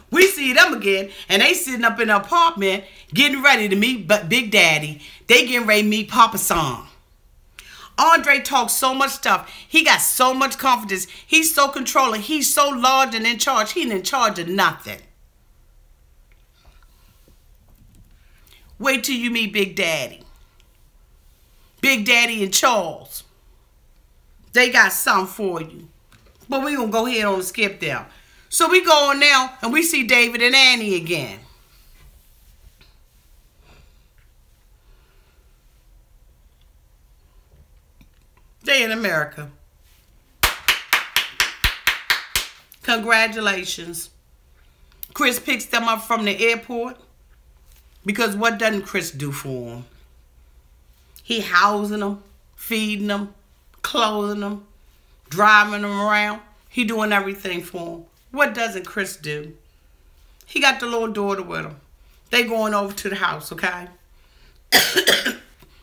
We see them again, and they sitting up in the apartment getting ready to meet Big Daddy. They getting ready to meet Papa Son. Andrei talks so much stuff. He got so much confidence. He's so controlling. He's so large and in charge. He ain't in charge of nothing. Wait till you meet Big Daddy. Big Daddy and Charles. They got something for you. But we're going to go ahead on and skip them. So we go on now and we see David and Annie again. They in America. Congratulations. Chris picks them up from the airport. Because what doesn't Chris do for them? He housing them, feeding them, clothing them, driving them around. He doing everything for them. What doesn't Chris do? He got the little daughter with him. They going over to the house, okay?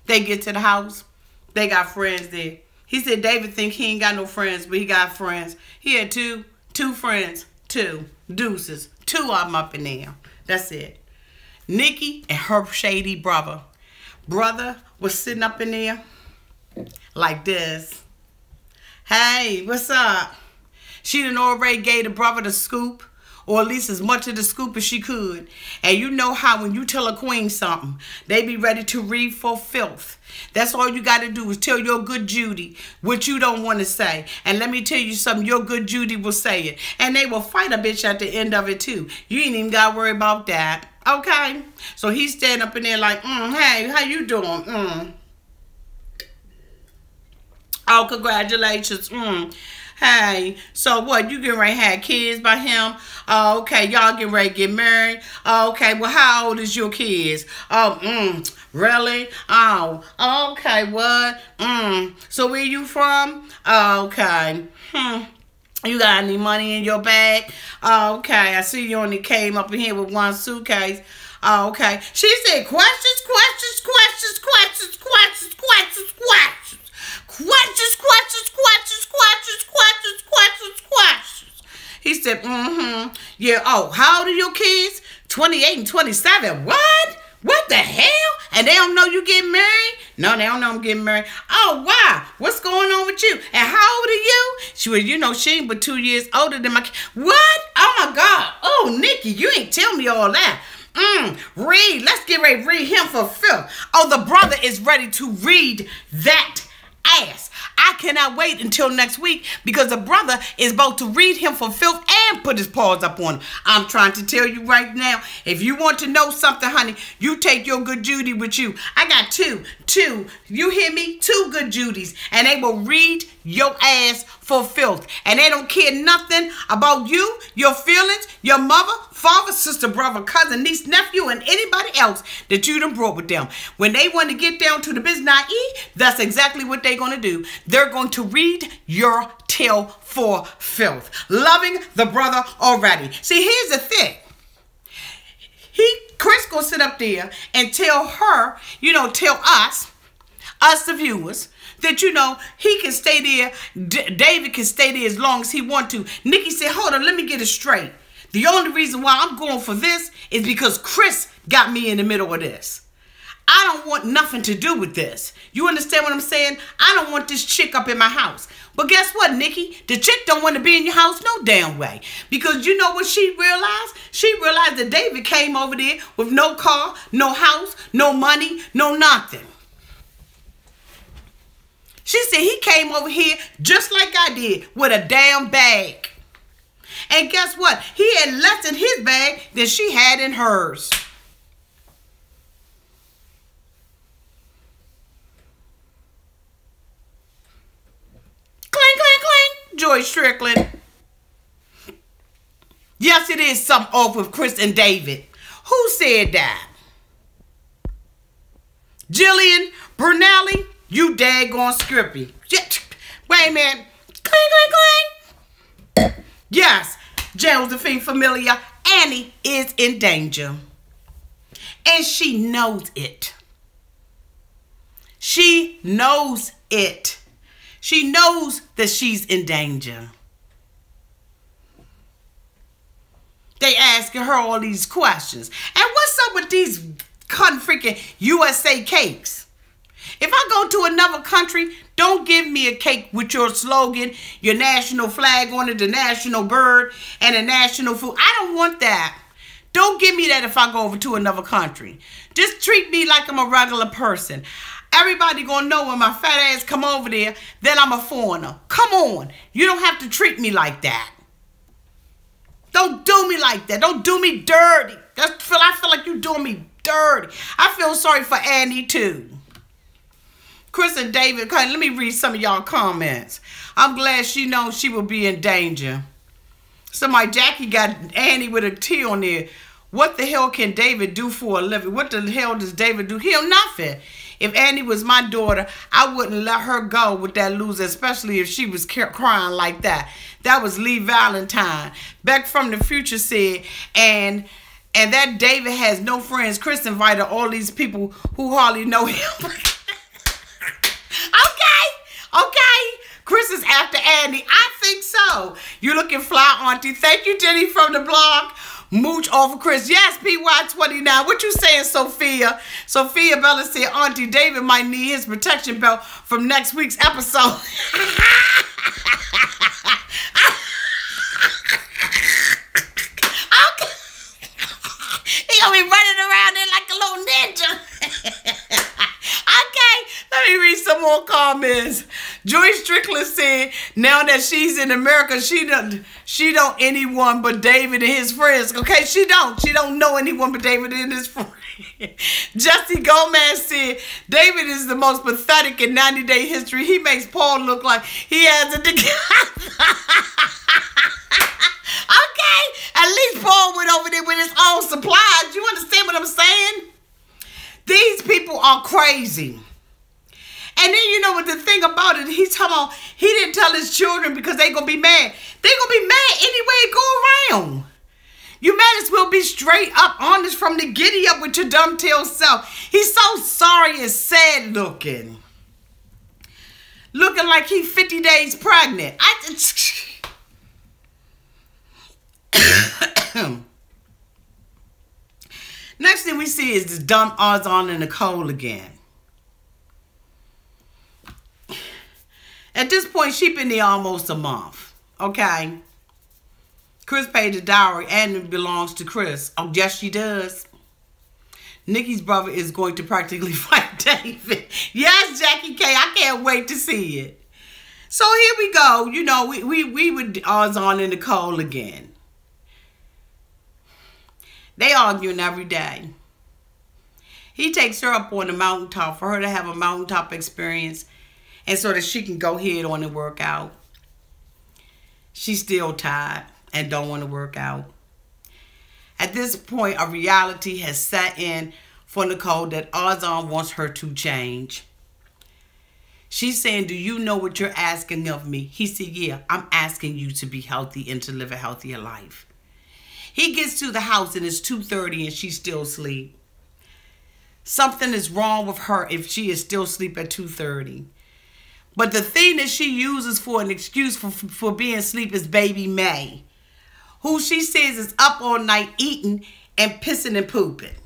They get to the house. They got friends there. He said David think he ain't got no friends, but he got friends. He had two friends, two deuces, two of them up in there. That's it. Nikki and her shady brother. Brother was sitting up in there like this. Hey, what's up? She done already gave the brother the scoop, or at least as much of the scoop as she could. And you know how when you tell a queen something, they be ready to read for filth. That's all you got to do is tell your good Judy what you don't want to say. And let me tell you something, your good Judy will say it. And they will fight a bitch at the end of it too. You ain't even got to worry about that. Okay? So he's standing up in there like, hey, how you doing? Oh, congratulations. Hey, so what? You getting ready to have kids by him? Oh, okay. Y'all getting ready to get married? Oh, okay. Well, how old is your kids? Oh, really? Oh, okay. What? So where you from? Oh, okay. You got any money in your bag? Oh, okay. I see you only came up in here with one suitcase. Oh, okay. She said questions, questions, questions, questions, questions, questions, questions. Questions, questions, questions, questions, questions, questions, questions. He said, yeah, oh, how old are your kids? 28 and 27. What? What the hell? And they don't know you getting married? No, they don't know I'm getting married. Oh, wow. What's going on with you? And how old are you? She was, you know, she ain't but 2 years older than my kid. What? Oh, my God. Oh, Nikki, you ain't tell me all that. Read. Let's get ready to read him for filth. Oh, the brother is ready to read that ass. I cannot wait until next week because the brother is about to read him for filth and put his paws up on him. I'm trying to tell you right now, if you want to know something, honey, you take your good Judy with you. I got two, you hear me? 2 good Judys, and they will read your ass for filth. And they don't care nothing about you, your feelings, your mother, father, sister, brother, cousin, niece, nephew, and anybody else that you done brought with them. When they want to get down to the business, that's exactly what they're going to do. They're going to read your tail for filth. Loving the brother already. See, here's the thing. Chris gonna sit up there and tell her, you know, tell us the viewers, that, you know, he can stay there. David can stay there as long as he want to. Nikki said, hold on, let me get it straight. The only reason why I'm going for this is because Chris got me in the middle of this. I don't want nothing to do with this. You understand what I'm saying? I don't want this chick up in my house. But guess what, Nikki? The chick don't want to be in your house no damn way. Because you know what she realized? She realized that David came over there with no car, no house, no money, no nothing. She said he came over here just like I did with a damn bag. And guess what? He had less in his bag than she had in hers. Clink, clink, clink, Joy Strickland. Yes, it is something off with Chris and David. Who said that? Jillian Brunelli? You daggone scrippy. Wait a minute. Clink, clink, clink. Yes, Josephine Familia, Annie is in danger. And she knows it. She knows it. She knows that she's in danger. They asking her all these questions. And what's up with these freaking USA cakes? If I go to another country, don't give me a cake with your slogan, your national flag on it, the national bird, and a national food. I don't want that. Don't give me that if I go over to another country. Just treat me like I'm a regular person. Everybody gonna know when my fat ass come over there that I'm a foreigner. Come on. You don't have to treat me like that. Don't do me like that. Don't do me dirty. I feel like you're doing me dirty. I feel sorry for Annie too. Chris and David, let me read some of y'all comments. I'm glad she knows she will be in danger. Somebody, Jackie got Annie with a T on there. What the hell can David do for a living? What the hell does David do? He'll nothing. If Annie was my daughter, I wouldn't let her go with that loser, especially if she was crying like that. That was Lee Valentine. Beck from the future said, and that David has no friends. Chris invited all these people who hardly know him. Okay. Chris is after Annie. I think so. You looking fly, auntie. Thank you, Jenny from the blog. Mooch off of Chris. Yes, PY29. What you saying, Sophia? Sophia Bella said, Auntie David might need his protection belt from next week's episode. He gonna be running around there like a little ninja. Okay, let me read some more comments. Joyce Strickland said, now that she's in America, she don't anyone but David and his friends. Okay, she don't know anyone but David and his friends. Jesse Gomez said, David is the most pathetic in 90-day history. He makes Paul look like he has it together. Okay, at least Paul went over there with his own supplies. You understand what I'm saying? These people are crazy. And then you know what the thing about it, he's talking about he didn't tell his children because they gonna be mad. They gonna be mad anyway it go around. You might as well be straight up honest from the giddy up with your dumb tail self. He's so sorry and sad looking. Looking like he's 50 days pregnant. Next thing we see is this dumb Azan and Nicole again. At this point, she been there almost a month. Okay. Chris paid the dowry and it belongs to Chris. Oh, yes, she does. Nikki's brother is going to practically fight David. Yes, Jackie K. I can't wait to see it. So here we go. You know, we with Azan and Nicole again. They arguing every day. He takes her up on the mountaintop for her to have a mountaintop experience and so that she can go head on and work out. She's still tired and don't want to work out. At this point, a reality has set in for Nicole that Azan wants her to change. She's saying, do you know what you're asking of me? He said, yeah, I'm asking you to be healthy and to live a healthier life. He gets to the house and it's 2:30 and she's still asleep. Something is wrong with her if she is still asleep at 2:30. But the thing that she uses for an excuse for being asleep is baby May, who she says is up all night eating and pissing and pooping.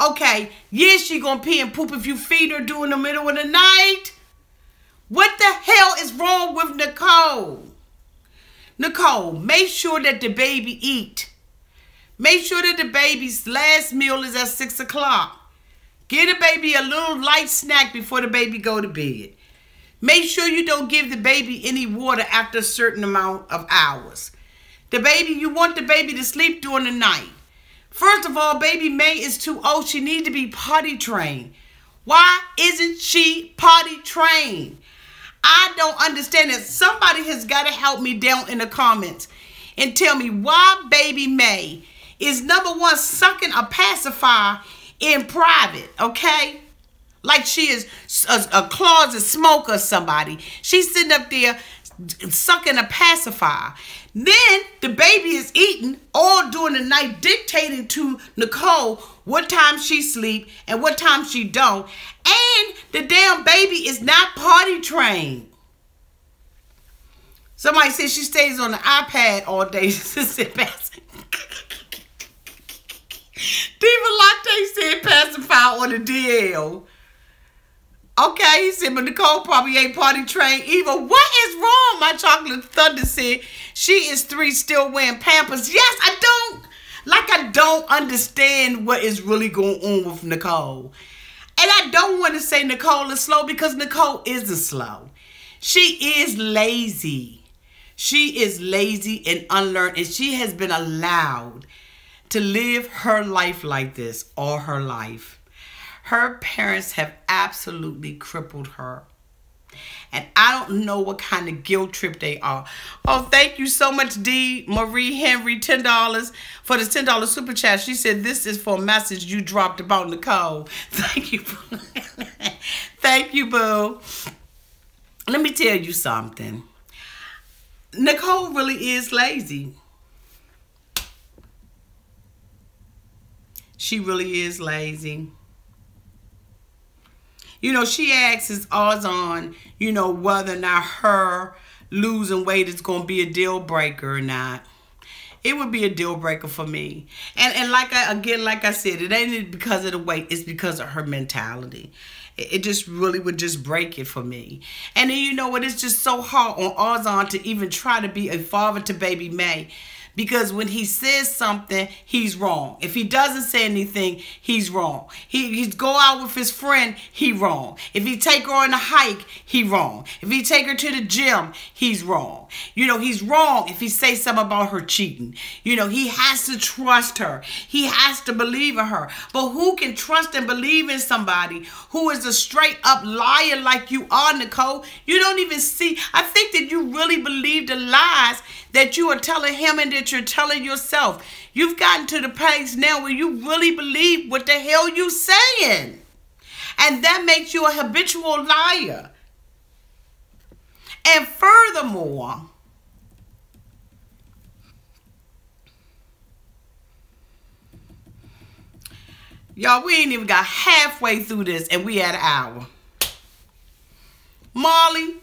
Okay, yeah, she gonna pee and poop if you feed her during the middle of the night. What the hell is wrong with Nicole? Nicole, make sure that the baby eat. Make sure that the baby's last meal is at 6 o'clock. Give the baby a little light snack before the baby go to bed. Make sure you don't give the baby any water after a certain amount of hours. You want the baby to sleep during the night. First of all, baby May is too old. She needs to be potty trained. Why isn't she potty trained? I don't understand it. Somebody has got to help me down in the comments and tell me why baby May is, number one, sucking a pacifier in private, okay? Like she is a closet smoker or somebody. She's sitting up there sucking a pacifier. Then the baby is eating all during the night, dictating to Nicole what time she sleep and what time she don't. And the damn baby is not potty trained. Somebody said she stays on the iPad all day. Diva Latte said pacifier on the DL. Okay, he said, but Nicole probably ain't potty trained either. What is wrong? My Chocolate Thunder said she is 3 still wearing Pampers. Yes, I don't understand what is really going on with Nicole. And I don't want to say Nicole is slow because Nicole isn't slow. She is lazy. She is lazy and unlearned, and she has been allowed to live her life like this all her life. Her parents have absolutely crippled her. And I don't know what kind of guilt trip they are. Oh, thank you so much, D. Marie Henry, $10 for this $10 super chat. She said, this is for a message you dropped about Nicole. Thank you. Thank you, boo. Let me tell you something. Nicole really is lazy. She really is lazy. You know, she asks Azan, you know, whether or not her losing weight is going to be a deal breaker or not. It would be a deal breaker for me. And like I said, it ain't because of the weight. It's because of her mentality. It just really would just break it for me. And then, you know what? It's just so hard on Azan to even try to be a father to baby May. Because when he says something, he's wrong. If he doesn't say anything, he's wrong. He's go out with his friend, he wrong. If he take her on a hike, he wrong. If he take her to the gym, he's wrong. You know, he's wrong if he say something about her cheating. You know, he has to trust her. He has to believe in her. But who can trust and believe in somebody who is a straight up liar like you are, Nicole? You don't even see. I think that you really believe the lies that you are telling him and that you're telling yourself. You've gotten to the place now where you really believe what the hell you saying. And that makes you a habitual liar. And furthermore, y'all, we ain't even got halfway through this and we at an hour. Molly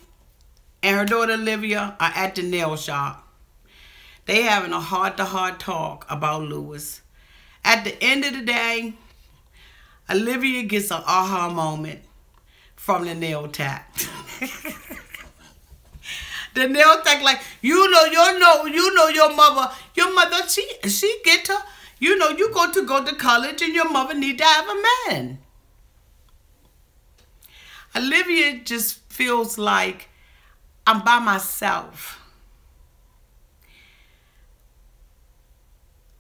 and her daughter Olivia are at the nail shop. They having a heart-to-heart talk about Lewis. At the end of the day, Olivia gets an aha moment from the nail tech. The nail tech, like, you know your mother, she get her, you know, you go to college and your mother need to have a man. Olivia just feels like I'm by myself.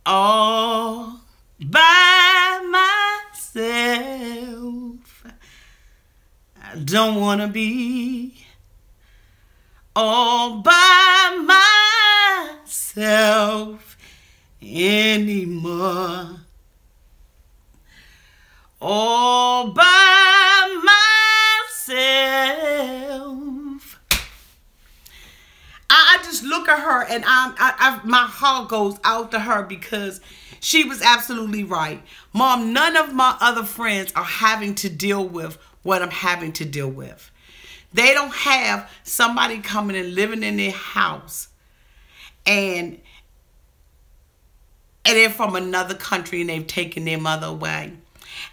All by myself. I don't want to be all by myself anymore. All by myself. I just look at her and my heart goes out to her because she was absolutely right. Mom, none of my other friends are having to deal with what I'm having to deal with. They don't have somebody coming and living in their house and they're from another country and they've taken their mother away.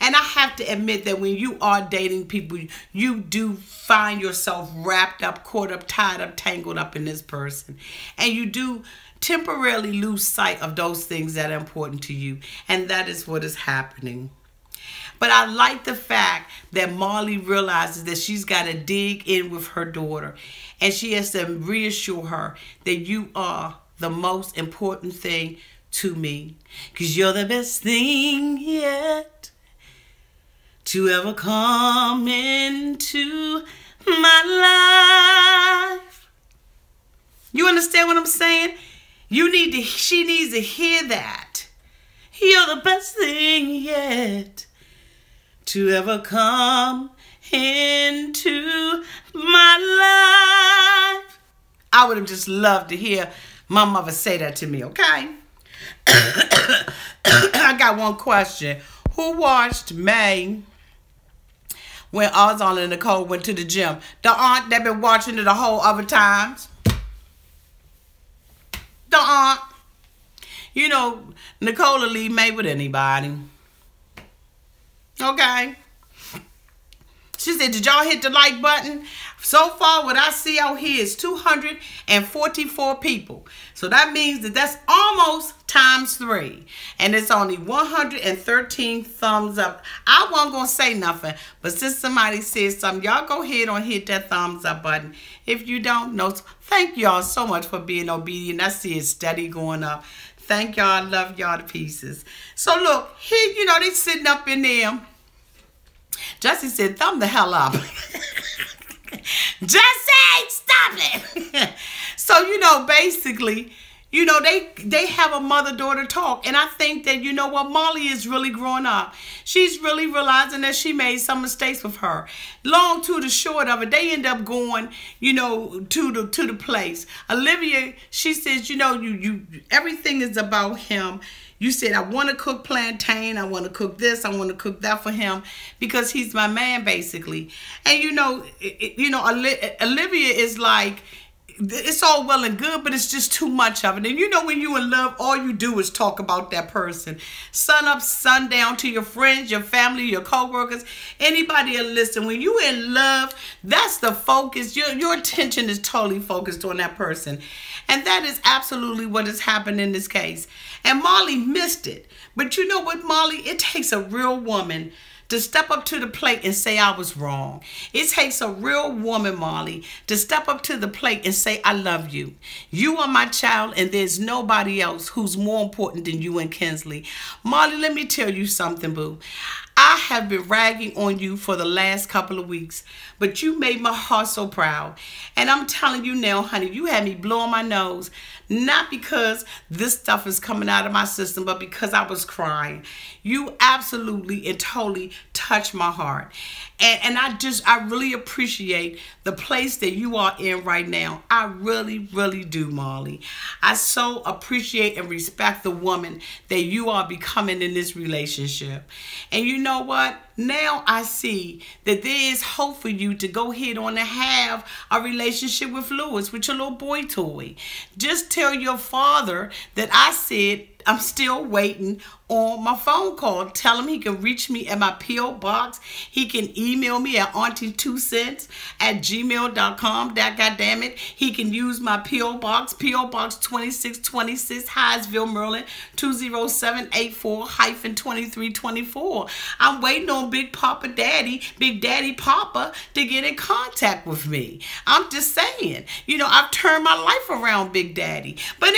And I have to admit that when you are dating people, you do find yourself wrapped up, caught up, tied up, tangled up in this person. And you do temporarily lose sight of those things that are important to you. And that is what is happening. But I like the fact that Molly realizes that she's got to dig in with her daughter. And she has to reassure her that you are the most important thing to me. Because you're the best thing yet to ever come into my life. You understand what I'm saying? She needs to hear that. You're the best thing yet to ever come into my life. I would have just loved to hear my mother say that to me, okay? I got one question. Who watched May when Azan and Nicole went to the gym? The aunt that been watching it the whole other times? The aunt. You know, Nicole will leave May with anybody. Okay. She said, did y'all hit the like button? So far, what I see out here is 244 people. So that means that that's almost times 3. And it's only 113 thumbs up. I wasn't going to say nothing. But since somebody said something, y'all go ahead and hit that thumbs up button. If you don't know, thank y'all so much for being obedient. I see it steady going up. Thank y'all. I love y'all to pieces. So look, here, you know, they sitting up in there. Jesse said, thumb the hell up. Jesse, stop it. So, you know, basically, you know, they have a mother-daughter talk. And I think that, you know what, Molly is really growing up. She's really realizing that she made some mistakes with her. Long to the short of it, they end up going, you know, to the place. Olivia, she says, you know, everything is about him. You said, I want to cook plantain. I want to cook this. I want to cook that for him because he's my man, basically. And, you know, Olivia is like, it's all well and good, but it's just too much of it. And you know, when you in love, all you do is talk about that person. Sun up, sun down, to your friends, your family, your co-workers, anybody that listen. When you in love, that's the focus. Your attention is totally focused on that person. And that is absolutely what has happened in this case. And Molly missed it. But you know what, Molly? It takes a real woman to step up to the plate and say I was wrong. It takes a real woman, Molly, to step up to the plate and say I love you. You are my child and there's nobody else who's more important than you and Kinsley. Molly, let me tell you something, boo. I have been ragging on you for the last couple of weeks, but you made my heart so proud. And I'm telling you now, honey, you had me blowing my nose, not because this stuff is coming out of my system, but because I was crying. You absolutely and totally touched my heart. And I really appreciate the place that you are in right now. I really, really do, Molly. I so appreciate and respect the woman that you are becoming in this relationship. And you know what? Now I see that there is hope for you to go ahead on and have a relationship with Lewis, with your little boy toy. Just tell your father that I said I'm still waiting on my phone call. Tell him he can reach me at my P.O. box. He can email me at auntie2cents@gmail.com. That goddamn it. He can use my P.O. box, P.O. Box 2626, Hyattsville, Maryland, 20784-2324. I'm waiting on Big Papa Daddy, Big Daddy Papa, to get in contact with me. I'm just saying, you know, I've turned my life around, Big Daddy. But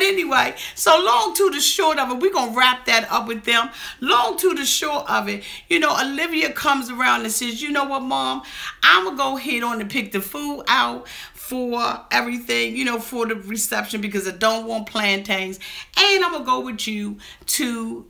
anyway, so long to the short of it, we're going to wrap that up with them. Long to the short of it, you know, Olivia comes around and says, you know what, Mom, I'm going to go ahead on and pick the food out for everything, you know, for the reception because I don't want plantains. And I'm going to go with you to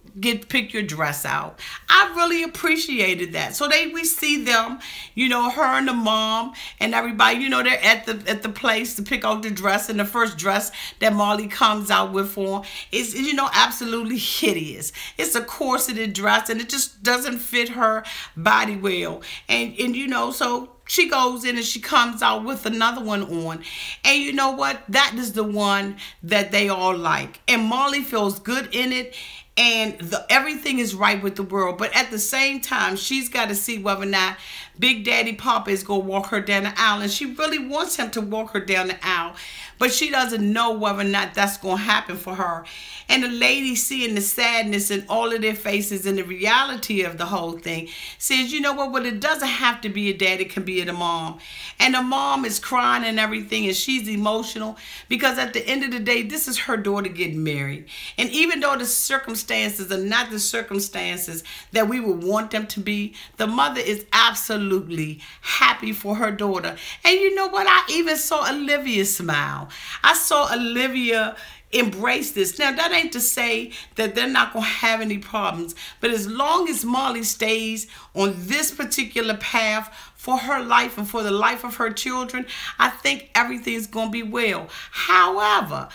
pick your dress out. I really appreciated that. So we see them, you know, her and the mom and everybody, you know, they're at the place to pick out the dress, and the first dress that Molly comes out with for is, you know, absolutely hideous. It's a corseted dress and it just doesn't fit her body well. And you know, so she goes in and she comes out with another one on. And you know what? That is the one that they all like. And Molly feels good in it. and everything is right with the world. But at the same time, she's got to see whether or not Big Daddy Papa is going to walk her down the aisle. And she really wants him to walk her down the aisle. But she doesn't know whether or not that's going to happen for her. And the lady, seeing the sadness in all of their faces and the reality of the whole thing, says, you know what? Well, it doesn't have to be a dad. It can be a mom. And the mom is crying and everything, and she's emotional because at the end of the day, this is her daughter getting married. And even though the circumstances are not the circumstances that we would want them to be, the mother is absolutely happy for her daughter. And you know what? I even saw Olivia smile. I saw Olivia embrace this. Now, that ain't to say that they're not going to have any problems, but as long as Molly stays on this particular path for her life and for the life of her children, I think everything's going to be well. However,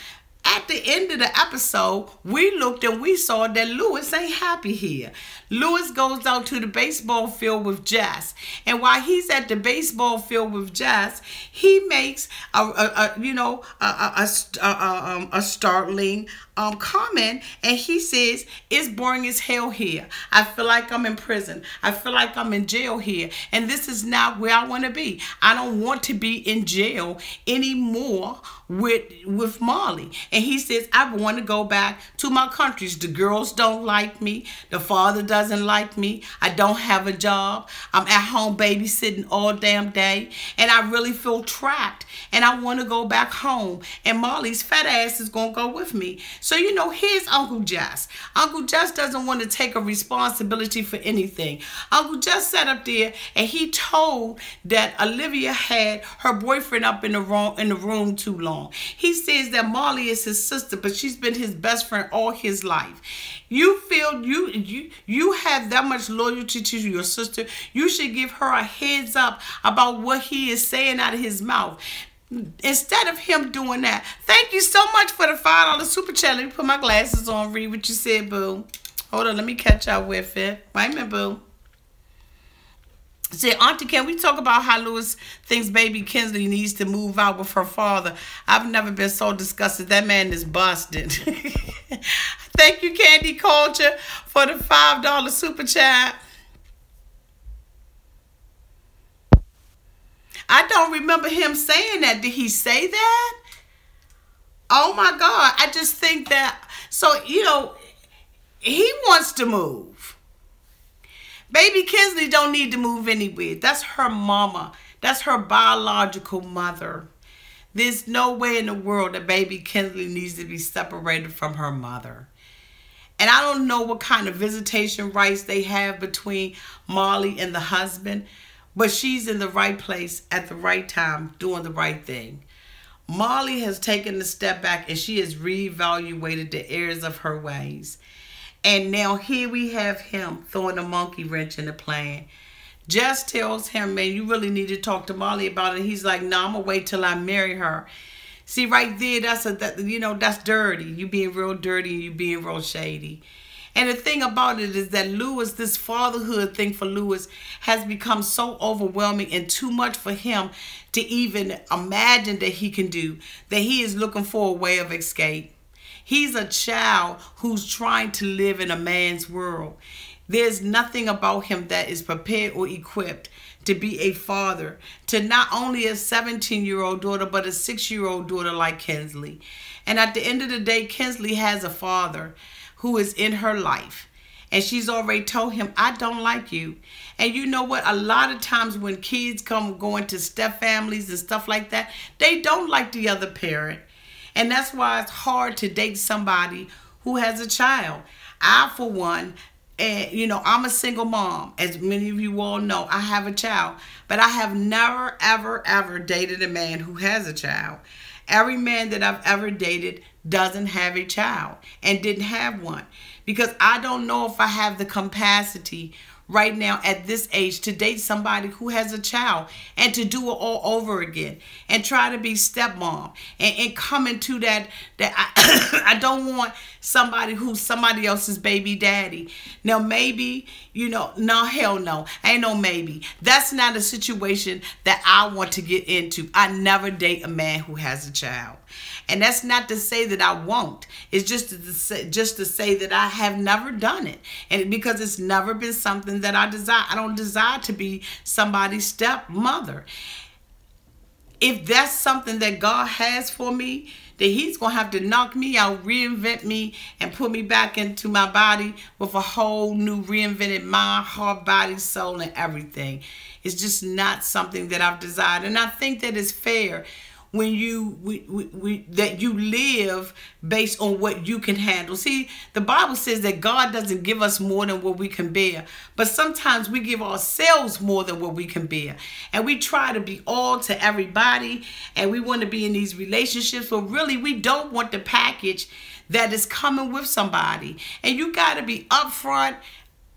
at the end of the episode, we looked and we saw that Lewis ain't happy here. Lewis goes out to the baseball field with Jess. And while he's at the baseball field with Jess, he makes a startling comment, and he says, it's boring as hell here. I feel like I'm in prison. I feel like I'm in jail here. And this is not where I want to be. I don't want to be in jail anymore with Molly. And he says, I want to go back to my countries. The girls don't like me. The father doesn't like me. I don't have a job. I'm at home babysitting all damn day. And I really feel trapped. And I want to go back home. And Molly's fat ass is going to go with me. So, you know, here's Uncle Jess. Uncle Jess doesn't want to take a responsibility for anything. Uncle Jess sat up there and he told that Olivia had her boyfriend up in the room too long. He says that Molly is his sister, but she's been his best friend all his life. You feel you have that much loyalty to your sister. You should give her a heads up about what he is saying out of his mouth. Instead of him doing that. Thank you so much for the $5 super chat. Let me put my glasses on, read what you said, boo. Hold on, let me catch up with it. Wait a minute, boo. Say, Auntie, can we talk about how Lewis thinks baby Kinsley needs to move out with her father? I've never been so disgusted. That man is busted. Thank you, Candy Culture, for the $5 super chat. I don't remember him saying that. Did he say that? Oh, my God. I just think that, so, you know, he wants to move. Baby Kinsley don't need to move anywhere. That's her mama. That's her biological mother. There's no way in the world that baby Kinsley needs to be separated from her mother. And I don't know what kind of visitation rights they have between Molly and the husband, but she's in the right place at the right time doing the right thing. Molly has taken a step back and she has reevaluated the errors of her ways. And now here we have him throwing a monkey wrench in the plan. Jess tells him, man, you really need to talk to Molly about it. He's like, no, I'm going to wait till I marry her. See, right there, that's dirty. You being real dirty and you being real shady. And the thing about it is that Lewis, this fatherhood thing for Lewis has become so overwhelming and too much for him to even imagine that he can do, that he is looking for a way of escape. He's a child who's trying to live in a man's world. There's nothing about him that is prepared or equipped to be a father to not only a 17-year-old daughter, but a 6-year-old daughter like Kinsley. And at the end of the day, Kinsley has a father who is in her life. And she's already told him, I don't like you. And you know what? A lot of times when kids go into step families and stuff like that, they don't like the other parent. And that's why it's hard to date somebody who has a child. I, for one, I'm a single mom. As many of you all know, I have a child. But I have never, ever, ever dated a man who has a child. Every man that I've ever dated doesn't have a child and didn't have one. Because I don't know if I have the capacity right now at this age to date somebody who has a child and to do it all over again and try to be stepmom and come into that I don't want somebody who's somebody else's baby daddy. Now, maybe, you know, no, hell no. Ain't no maybe. That's not a situation that I want to get into. I never date a man who has a child. And that's not to say that I won't. It's just to say that I have never done it. And because it's never been something that I desire. I don't desire to be somebody's stepmother. If that's something that God has for me, then he's going to have to knock me out, reinvent me, and put me back into my body with a whole new reinvented mind, heart, body, soul, and everything. It's just not something that I've desired. And I think that it's fair when that you live based on what you can handle. See, the Bible says that God doesn't give us more than what we can bear. But sometimes we give ourselves more than what we can bear. And we try to be all to everybody. And we want to be in these relationships. But really, we don't want the package that is coming with somebody. And you got to be upfront.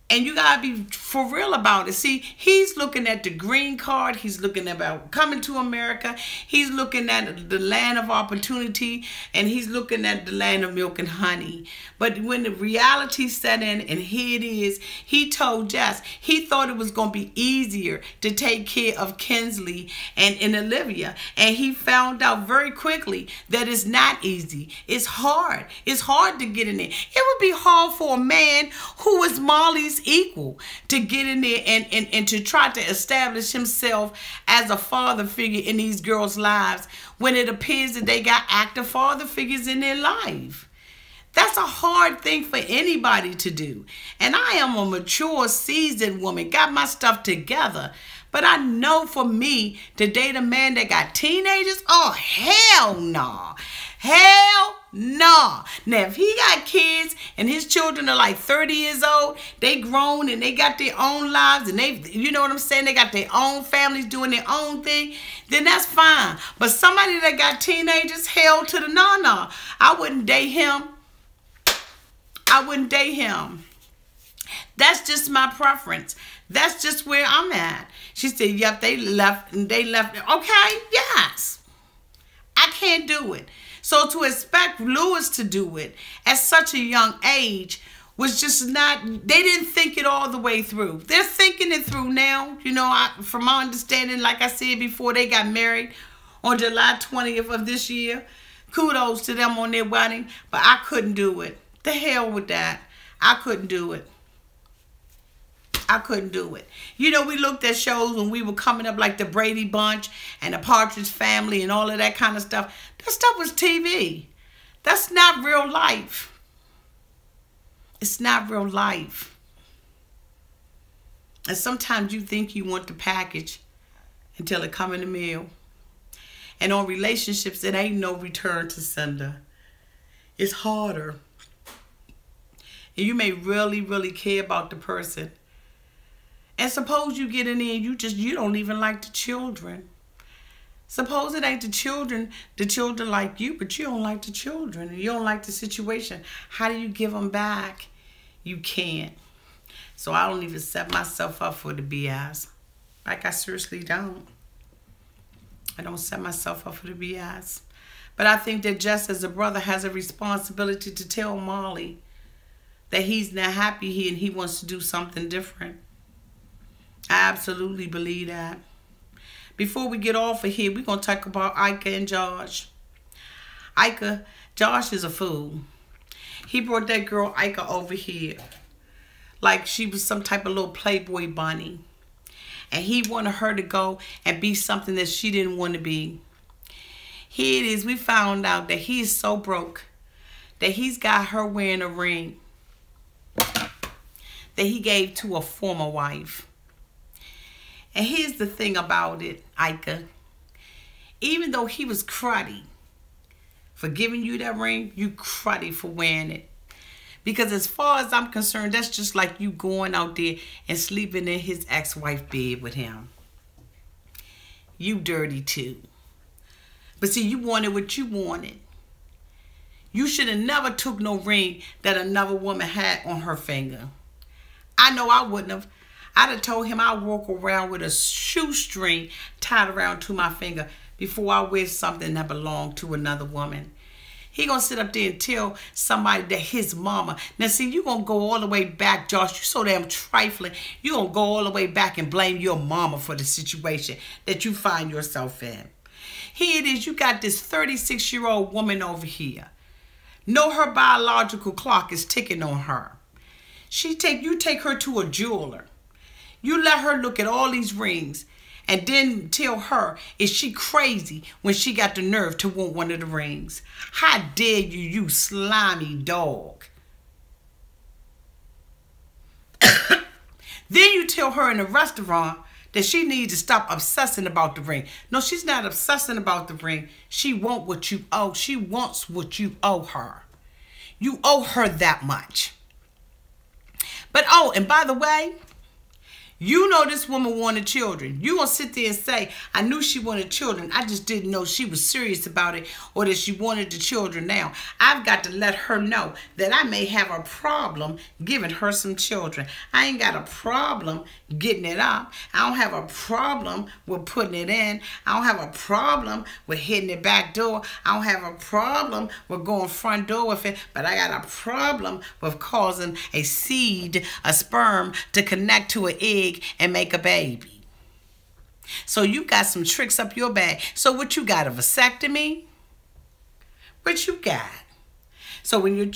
And you got to be for real about it. See, he's looking at the green card. He's looking about coming to America. He's looking at the land of opportunity. And he's looking at the land of milk and honey. But when the reality set in, and here it is, he told Jess, he thought it was going to be easier to take care of Kinsley and Olivia. And he found out very quickly that it's not easy. It's hard. It's hard to get in there. It would be hard for a man who is Molly's equal to get in there and to try to establish himself as a father figure in these girls' lives when it appears that they got active father figures in their life. That's a hard thing for anybody to do. And I am a mature, seasoned woman, got my stuff together. But I know for me to date a man that got teenagers, oh, hell no. Hell no. Now, if he got kids and his children are like 30 years old, they grown and they got their own lives and they, you know what I'm saying, they got their own families doing their own thing, then that's fine. But somebody that got teenagers, hell to the no. I wouldn't date him. I wouldn't date him. That's just my preference. That's just where I'm at. She said, yep, they left and they left. Okay, yes. I can't do it. So to expect Lewis to do it at such a young age was just not, they didn't think it all the way through. They're thinking it through now. You know, from my understanding, like I said before, they got married on July 20th of this year. Kudos to them on their wedding, but I couldn't do it. The hell with that. I couldn't do it. I couldn't do it. You know, we looked at shows when we were coming up like the Brady Bunch and the Partridge Family and all of that kind of stuff. That stuff was TV. That's not real life. It's not real life. And sometimes you think you want the package until it come in the mail. And on relationships, it ain't no return to sender. It's harder. And you may really, really care about the person. And suppose you get in there and you don't even like the children. Suppose it ain't the children like you, but you don't like the children and you don't like the situation. How do you give them back? You can't. So I don't even set myself up for the BS. Like, I seriously don't. I don't set myself up for the BS. But I think that Jess, as a brother, has a responsibility to tell Molly that he's not happy here and he wants to do something different. I absolutely believe that. Before we get off of here, we're going to talk about Aika and Josh. Josh is a fool. He brought that girl Aika over here like she was some type of little Playboy bunny. And he wanted her to go and be something that she didn't want to be. Here it is. We found out that he is so broke that he's got her wearing a ring that he gave to a former wife. And here's the thing about it, Aika. Even though he was cruddy for giving you that ring, you cruddy for wearing it. Because as far as I'm concerned, that's just like you going out there and sleeping in his ex-wife bed with him. You dirty too. But see, you wanted what you wanted. You should have never took no ring that another woman had on her finger. I know I wouldn't have. I'd have told him I'd walk around with a shoestring tied around to my finger before I wear something that belonged to another woman. He gonna sit up there and tell somebody that his mama. Now see, you gonna go all the way back, Josh. You so damn trifling. You gonna go all the way back and blame your mama for the situation that you find yourself in. Here it is, you got this 36-year-old woman over here. Know her biological clock is ticking on her. You take her to a jeweler. You let her look at all these rings and then tell her, is she crazy when she got the nerve to want one of the rings? How dare you, you slimy dog? Then you tell her in a restaurant that she needs to stop obsessing about the ring. No, she's not obsessing about the ring. She wants what you owe. She wants what you owe her. You owe her that much. But oh, and by the way, you know this woman wanted children. You gonna sit there and say, I knew she wanted children. I just didn't know she was serious about it or that she wanted the children now. I've got to let her know that I may have a problem giving her some children. I ain't got a problem getting it up. I don't have a problem with putting it in. I don't have a problem with hitting the back door. I don't have a problem with going front door with it. But I got a problem with causing a seed, a sperm, to connect to an egg and make a baby. So you got some tricks up your bag. So what you got, a vasectomy? What you got? So when your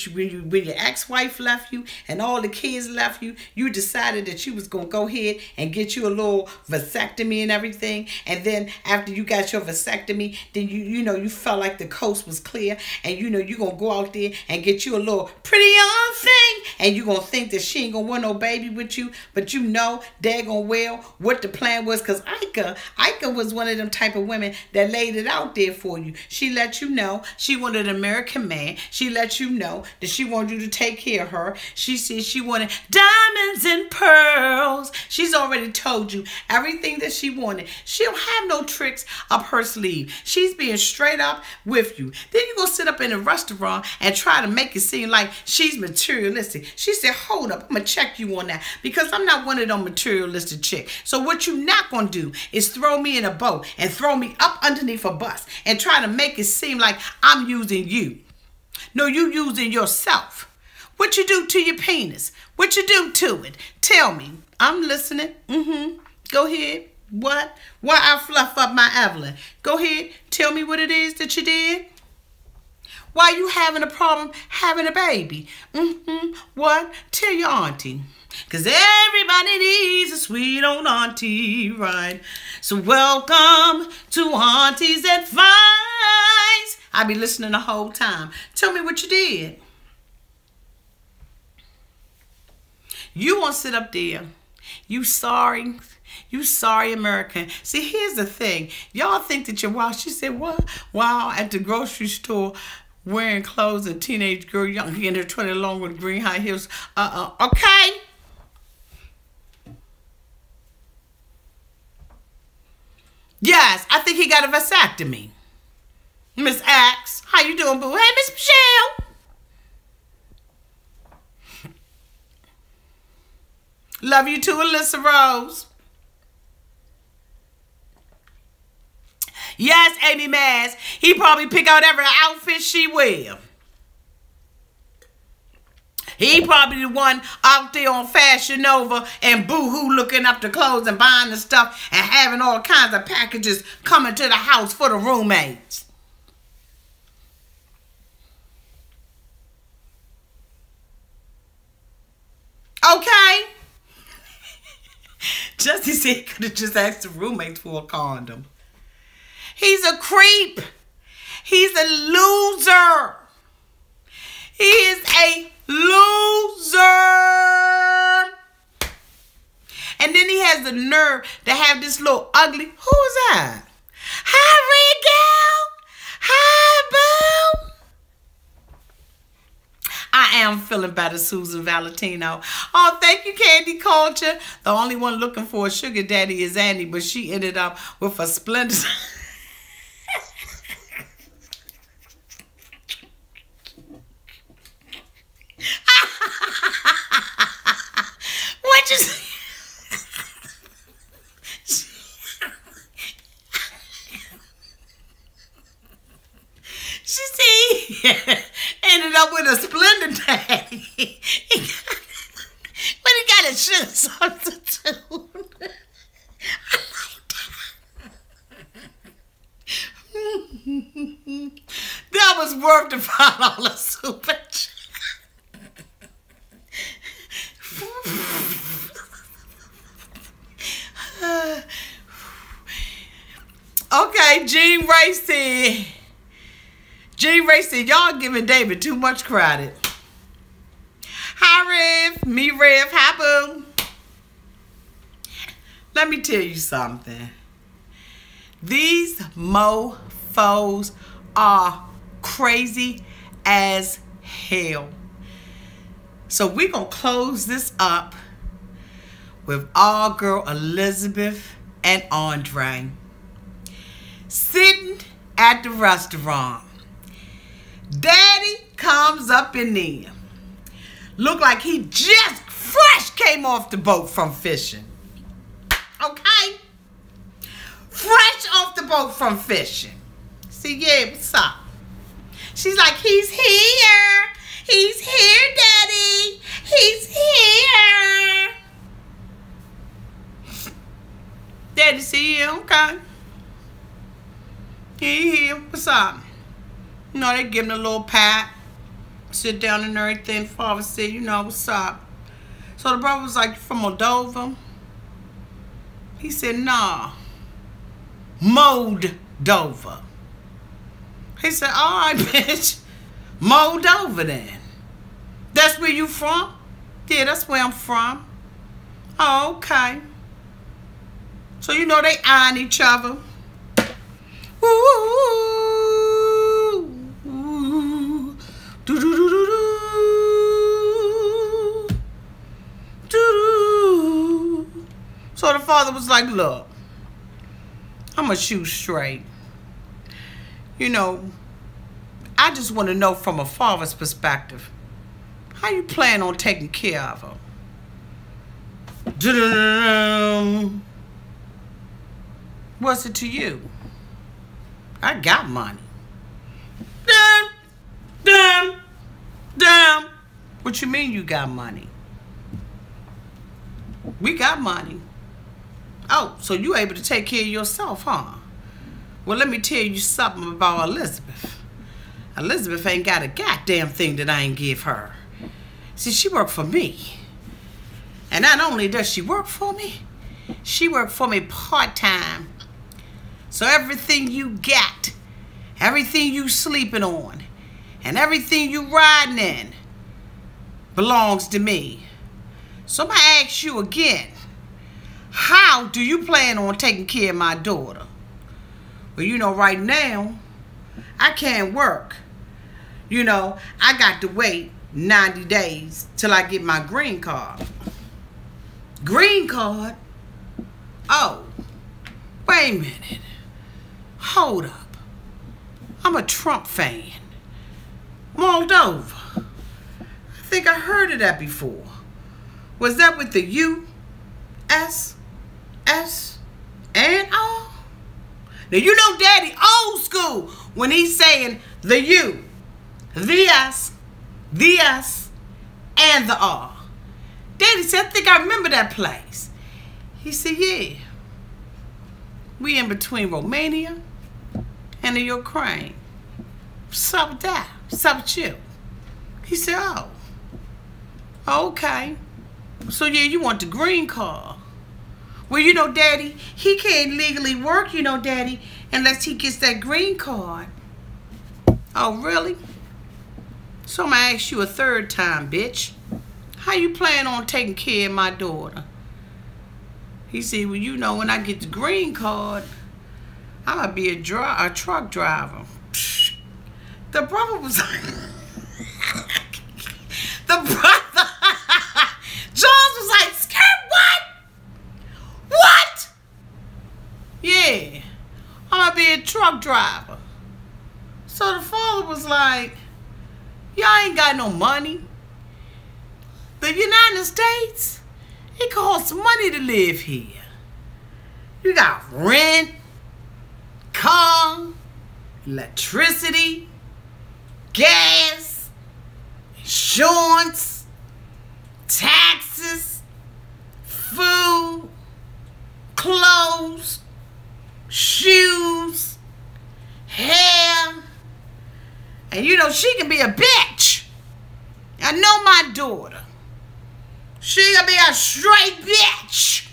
ex-wife left you and all the kids left you, you decided that you was going to go ahead and get you a little vasectomy and everything. And then after you got your vasectomy, then you felt like the coast was clear. And you're going to go out there and get you a little pretty young thing. And you're going to think that she ain't going to want no baby with you. But you know daggone well what the plan was. Because Aika was one of them type of women that laid it out there for you. She let you know she wanted an American man. She let you know that she wanted you to take care of her. She said she wanted diamonds and pearls. She's already told you everything that she wanted. She don't have no tricks up her sleeve. She's being straight up with you. Then you go sit up in a restaurant and try to make it seem like she's materialistic. She said, hold up, I'm going to check you on that because I'm not one of them materialistic chicks. So what you not going to do is throw me in a boat and throw me up underneath a bus and try to make it seem like I'm using you. No, you using yourself. What you do to your penis? What you do to it? Tell me. I'm listening. Go ahead. What? Why I fluff up my Evelyn? Go ahead. Tell me what it is that you did. Why you having a problem having a baby? What? Tell your auntie. Because everybody needs a sweet old auntie, right? So welcome to Auntie's Advice. I be listening the whole time. Tell me what you did. You won't sit up there. You sorry. You sorry American. See, here's the thing. Y'all think that you're wild. She said, what? Wow, at the grocery store wearing clothes, a teenage girl, young in her 20 long with green high heels. Okay. Yes, I think he got a vasectomy. Miss Axe, how you doing, boo? Hey, Miss Michelle. Love you too, Alyssa Rose. Yes, Amy Maz. He probably pick out every outfit she wear. He probably the one out there on Fashion Nova and Boohoo looking up the clothes and buying the stuff and having all kinds of packages coming to the house for the roommates. Okay. Justin said he could have just asked the roommates for a condom. He's a creep. He's a loser. He is a loser. And then he has the nerve to have this little ugly, who is that? Hi, Regal. Hi, boo. I am feeling better, Susan Valentino. Oh, thank you, Candy Culture. The only one looking for a sugar daddy is Annie, but she ended up with a splendid... What you say? She said ended up with a Splendor daddy. But he got a sugar substitute. I like that. That was worth the $5 super chat. Okay, Jean Ray said, y'all giving David too much credit. Hi, Rev. Me, Rev. Hi, boo. Let me tell you something. These mofos are crazy as hell. So we're going to close this up with our girl Elizabeth and Andrei sitting at the restaurant. Daddy comes up in there. Look like he just fresh came off the boat from fishing. Okay? Fresh off the boat from fishing. See, yeah, what's up? She's like, he's here. He's here, Daddy. He's here. Daddy, see you, okay? He here. What's up? You know, they give him a little pat. Sit down and everything. Father said, you know, what's up? So the brother was like, you from Moldova? He said, nah. Moldova. He said, all right, bitch. Moldova then. That's where you from? Yeah, that's where I'm from. Oh, okay. So you know they eyeing each other. Ooh, ooh, do do do do do do. So the father was like, look, I'ma shoot straight. You know, I just want to know from a father's perspective, how you plan on taking care of her? What's it to you? I got money. Damn. What you mean you got money? We got money. Oh, so you able to take care of yourself, huh? Well, let me tell you something about Elizabeth. Elizabeth ain't got a goddamn thing that I ain't give her. See, she worked for me. And not only does she work for me, she worked for me part-time. So everything you got, everything you sleeping on, and everything you riding in belongs to me. So I'm going to ask you again, how do you plan on taking care of my daughter? Well, you know, right now, I can't work. You know, I got to wait 90 days till I get my green card. Green card? Oh, wait a minute. Hold up. I'm a Trump fan. Moldova. I think I heard of that before. Was that with the U, S, S, and R? Now, you know Daddy old school when he's saying the U, the S, and the R. Daddy said, I think I remember that place. He said, yeah. We in between Romania and the Ukraine. What's up with that? What's up with you? He said, oh, okay. So, yeah, you want the green card. Well, you know, Daddy, he can't legally work, you know, Daddy, unless he gets that green card. Oh, really? So I'm going to ask you a third time, bitch. How you plan on taking care of my daughter? He said, well, you know, when I get the green card, I'm going to be a truck driver. Psh. The brother was like... the brother... Jones was like, skirt what? What? Yeah, I'm going to be a truck driver. So the father was like, y'all ain't got no money. The United States, it costs money to live here. You got rent, car, electricity, gas, insurance, taxes, food, clothes, shoes, hair. And you know, she can be a bitch. I know my daughter. She gonna be a straight bitch.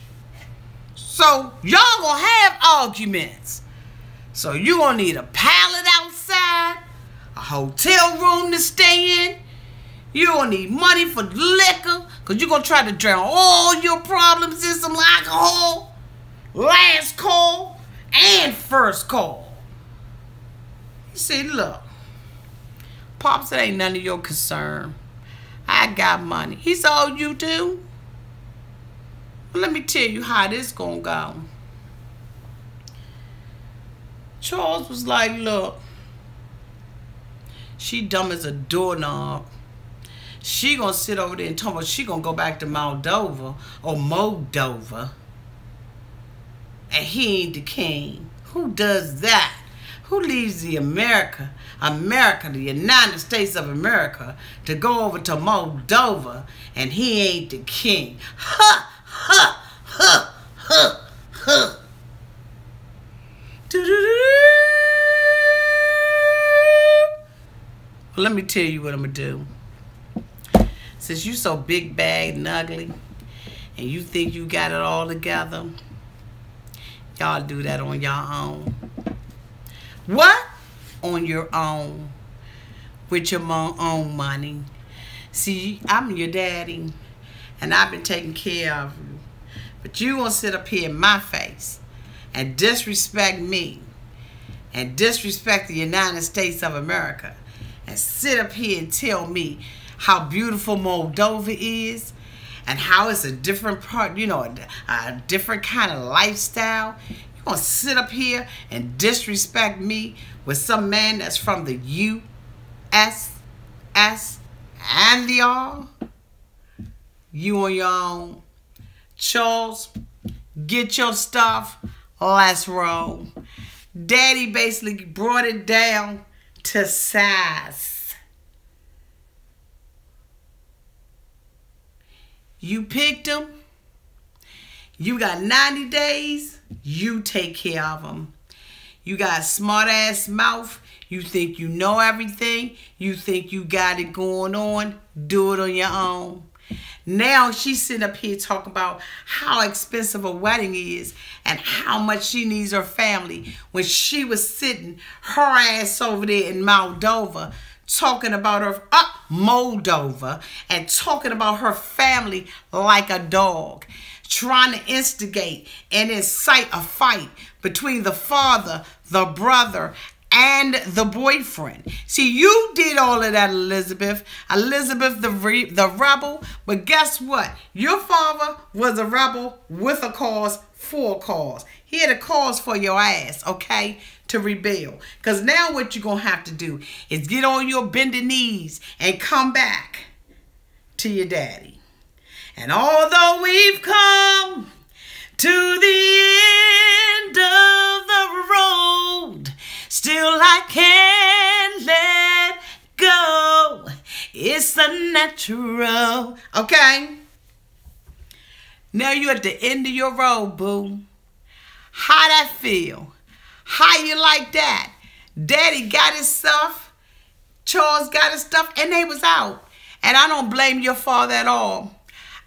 So y'all gonna have arguments. So you gonna need a pallet outside, a hotel room to stay in. You gonna need money for liquor, because you're gonna try to drown all your problems in some alcohol. Last call and first call. You see, look, Pops, it ain't none of your concern. I got money. He said, oh, you do? Well, let me tell you how this gonna go. Charles was like, look, she dumb as a doorknob. She gonna sit over there and talk about she gonna go back to Moldova or Moldova. And he ain't the king. Who does that? Who leaves the America, the United States of America, to go over to Moldova and he ain't the king? Ha, ha, ha, ha, ha. Well, let me tell you what I'm gonna do. Since you so big bag and ugly and you think you got it all together, y'all do that on your own. What? On your own. With your own money. See, I'm your daddy and I've been taking care of you. But you gonna sit up here in my face and disrespect me and disrespect the United States of America and sit up here and tell me how beautiful Moldova is and how it's a different part, you know, a different kind of lifestyle. You gonna sit up here and disrespect me with some man that's from the U.S.S. and the all? You on your own. Charles, get your stuff. Let's roll. Daddy basically brought it down to size. You picked him. You got 90 days. You take care of him. You got a smart ass mouth. You think you know everything. You think you got it going on. Do it on your own. Now she's sitting up here talking about how expensive a wedding is and how much she needs her family when she was sitting her ass over there in Moldova talking about her Moldova and talking about her family like a dog, trying to instigate and incite a fight between the father, the brother, and the boyfriend. See, you did all of that, Elizabeth. Elizabeth the rebel. But guess what? Your father was a rebel with a cause, for a cause. He had a cause for your ass, okay, to rebel. Because now what you're going to have to do is get on your bended knees and come back to your daddy. And although we've come to the end of the road, still I can't let go. It's unnatural. Okay? Now you're at the end of your road, boo. How that feel? How you like that? Daddy got his stuff. Charles got his stuff. And they was out. And I don't blame your father at all.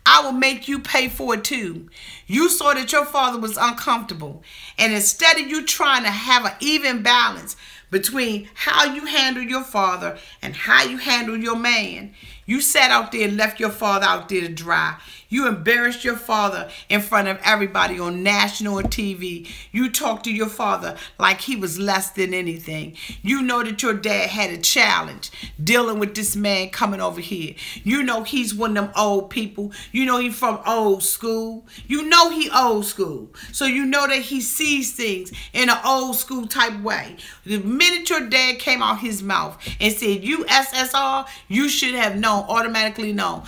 I will make you pay for it too. You saw that your father was uncomfortable. And instead of you trying to have an even balance between how you handle your father and how you handle your man, you sat out there and left your father out there to dry. You embarrassed your father in front of everybody on national TV. You talked to your father like he was less than anything. You know that your dad had a challenge dealing with this man coming over here. You know he's one of them old people. You know he's from old school. You know he old school. So you know that he sees things in an old school type way. The minute your dad came out his mouth and said, USSR, you should have known, automatically known.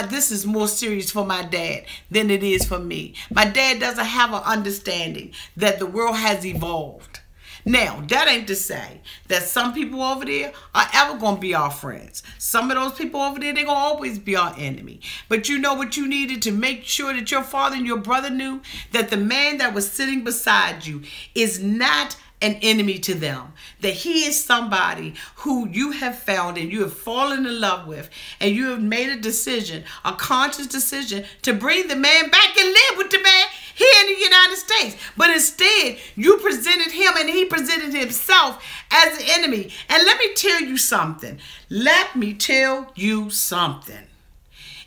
This is more serious for my dad than it is for me. My dad doesn't have an understanding that the world has evolved. Now, that ain't to say that some people over there are ever going to be our friends. Some of those people over there, they're going to always be our enemy. But you know what you needed to make sure that your father and your brother knew? That the man that was sitting beside you is not an enemy to them. That he is somebody who you have found and you have fallen in love with, and you have made a decision, a conscious decision, to bring the man back and live with the man here in the United States. But instead, you presented him and he presented himself as an enemy. And let me tell you something. Let me tell you something.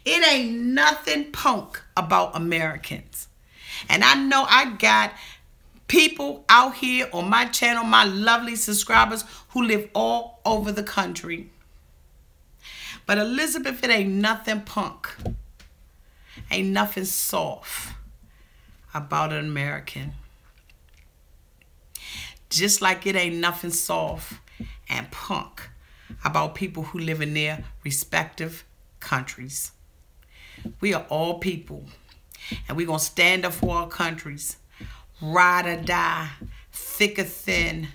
It ain't nothing punk about Americans. And I know I got people out here on my channel, my lovely subscribers who live all over the country. But Elizabeth, it ain't nothing punk. Ain't nothing soft about an American. Just like it ain't nothing soft and punk about people who live in their respective countries. We are all people, and we're going to stand up for our countries. Ride or die, thick or thin,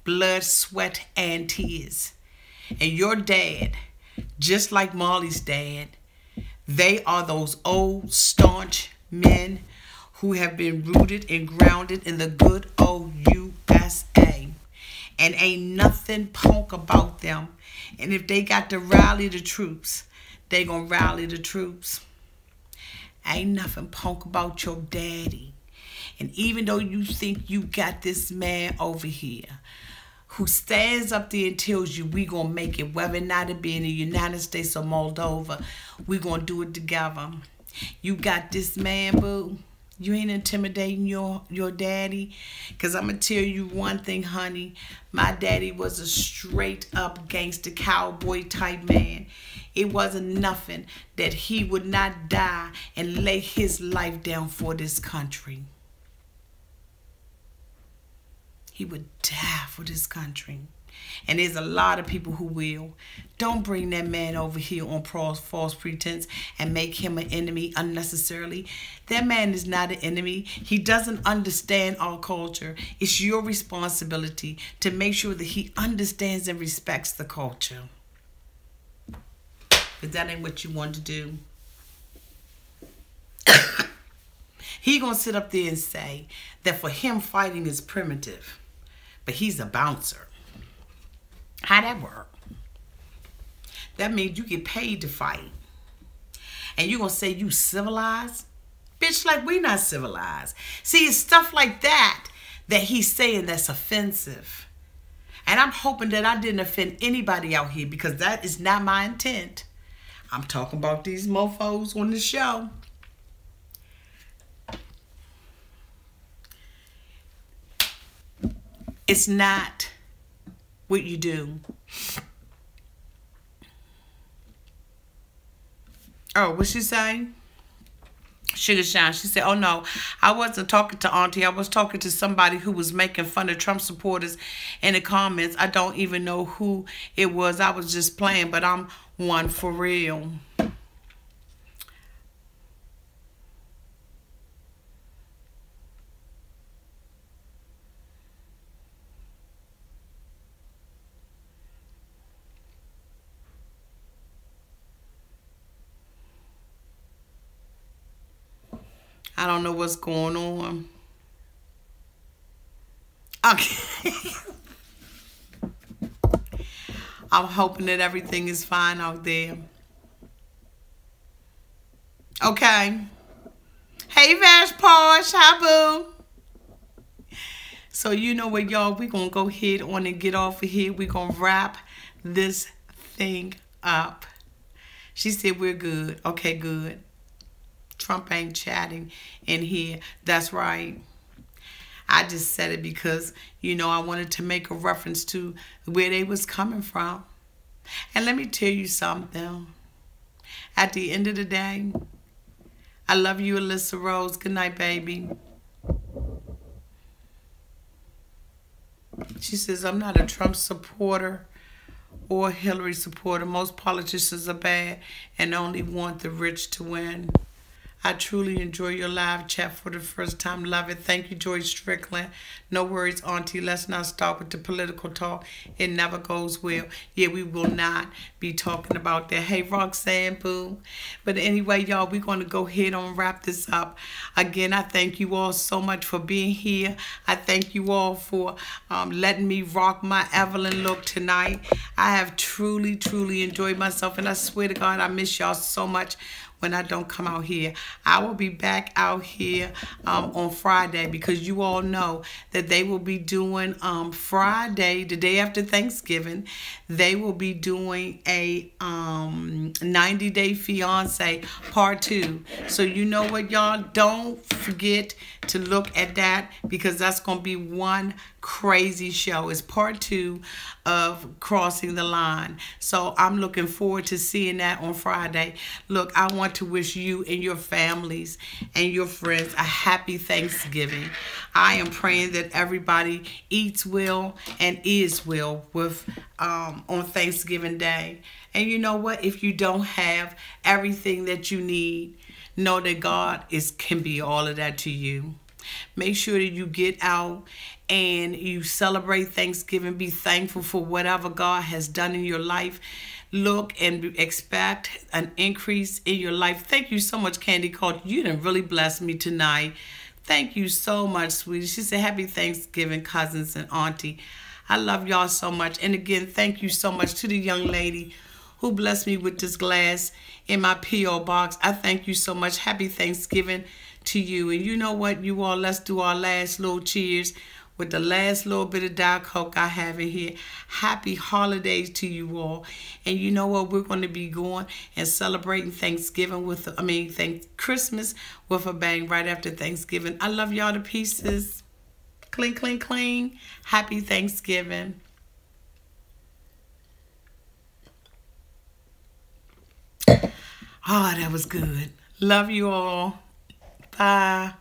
blood, sweat, and tears. And your dad, just like Molly's dad, they are those old, staunch men who have been rooted and grounded in the good old USA. And ain't nothing punk about them. And if they got to rally the troops, they gonna rally the troops. Ain't nothing punk about your daddy. And even though you think you got this man over here who stands up there and tells you we going to make it, whether or not it be in the United States or Moldova, we going to do it together. You got this man, boo. You ain't intimidating your daddy. Because I'm going to tell you one thing, honey. My daddy was a straight up gangster cowboy type man. It wasn't nothing that he would not die and lay his life down for this country. He would die for this country. And there's a lot of people who will. Don't bring that man over here on false pretense and make him an enemy unnecessarily. That man is not an enemy. He doesn't understand our culture. It's your responsibility to make sure that he understands and respects the culture. But that ain't what you want to do. He gonna sit up there and say that for him fighting is primitive. But he's a bouncer. How that work? That means you get paid to fight. And you gonna say you civilized? Bitch, like we not civilized. See, it's stuff like that that he's saying that's offensive. And I'm hoping that I didn't offend anybody out here, because that is not my intent. I'm talking about these mofos on the show. It's not what you do. Oh, what she saying? Sugar Shine. She said, oh no, I wasn't talking to Auntie. I was talking to somebody who was making fun of Trump supporters in the comments. I don't even know who it was. I was just playing, but I'm one for real. I don't know what's going on. Okay. I'm hoping that everything is fine out there. Okay. Hey, Vash Posh. Hi, boo. So, you know what, y'all? We're going to go ahead on and get off of here. We're going to wrap this thing up. She said we're good. Okay, good. Trump ain't chatting in here. That's right. I just said it because, you know, I wanted to make a reference to where they was coming from. And let me tell you something. At the end of the day, I love you, Alyssa Rose. Good night, baby. She says, I'm not a Trump supporter or a Hillary supporter. Most politicians are bad and only want the rich to win. I truly enjoy your live chat for the first time. Love it. Thank you, Joy Strickland. No worries, Auntie. Let's not start with the political talk. It never goes well. Yeah, we will not be talking about that. Hey, Roxanne, boo. But anyway, y'all, we're going to go ahead and wrap this up. Again, I thank you all so much for being here. I thank you all for letting me rock my Evelyn look tonight. I have truly, truly enjoyed myself, and I swear to God, I miss y'all so much when I don't come out here. I will be back out here on Friday, because you all know that they will be doing Friday, the day after Thanksgiving, they will be doing a 90-day fiancé part 2. So you know what, y'all, don't forget to look at that, because that's going to be one crazy show. It's part 2 of Crossing the Line. So I'm looking forward to seeing that on Friday. Look, I want to wish you and your families and your friends a happy Thanksgiving. I am praying that everybody eats well and is well with on Thanksgiving Day. And you know what? If you don't have everything that you need, know that God can be all of that to you. Make sure that you get out and you celebrate Thanksgiving. Be thankful for whatever God has done in your life. Look and expect an increase in your life. Thank you so much, Candy Culture. You done really blessed me tonight. Thank you so much, sweetie. She said, happy Thanksgiving, cousins and auntie. I love y'all so much. And again, thank you so much to the young lady who blessed me with this glass in my P.O. box. I thank you so much. Happy Thanksgiving to you. And you know what, you all, let's do our last little cheers with the last little bit of Diet Coke I have in here. Happy holidays to you all. And you know what, we're going to be going and celebrating Thanksgiving with, Christmas with a bang right after Thanksgiving. I love y'all to pieces. Cling, cling, cling. Happy Thanksgiving. Oh, that was good. Love you all. Bye.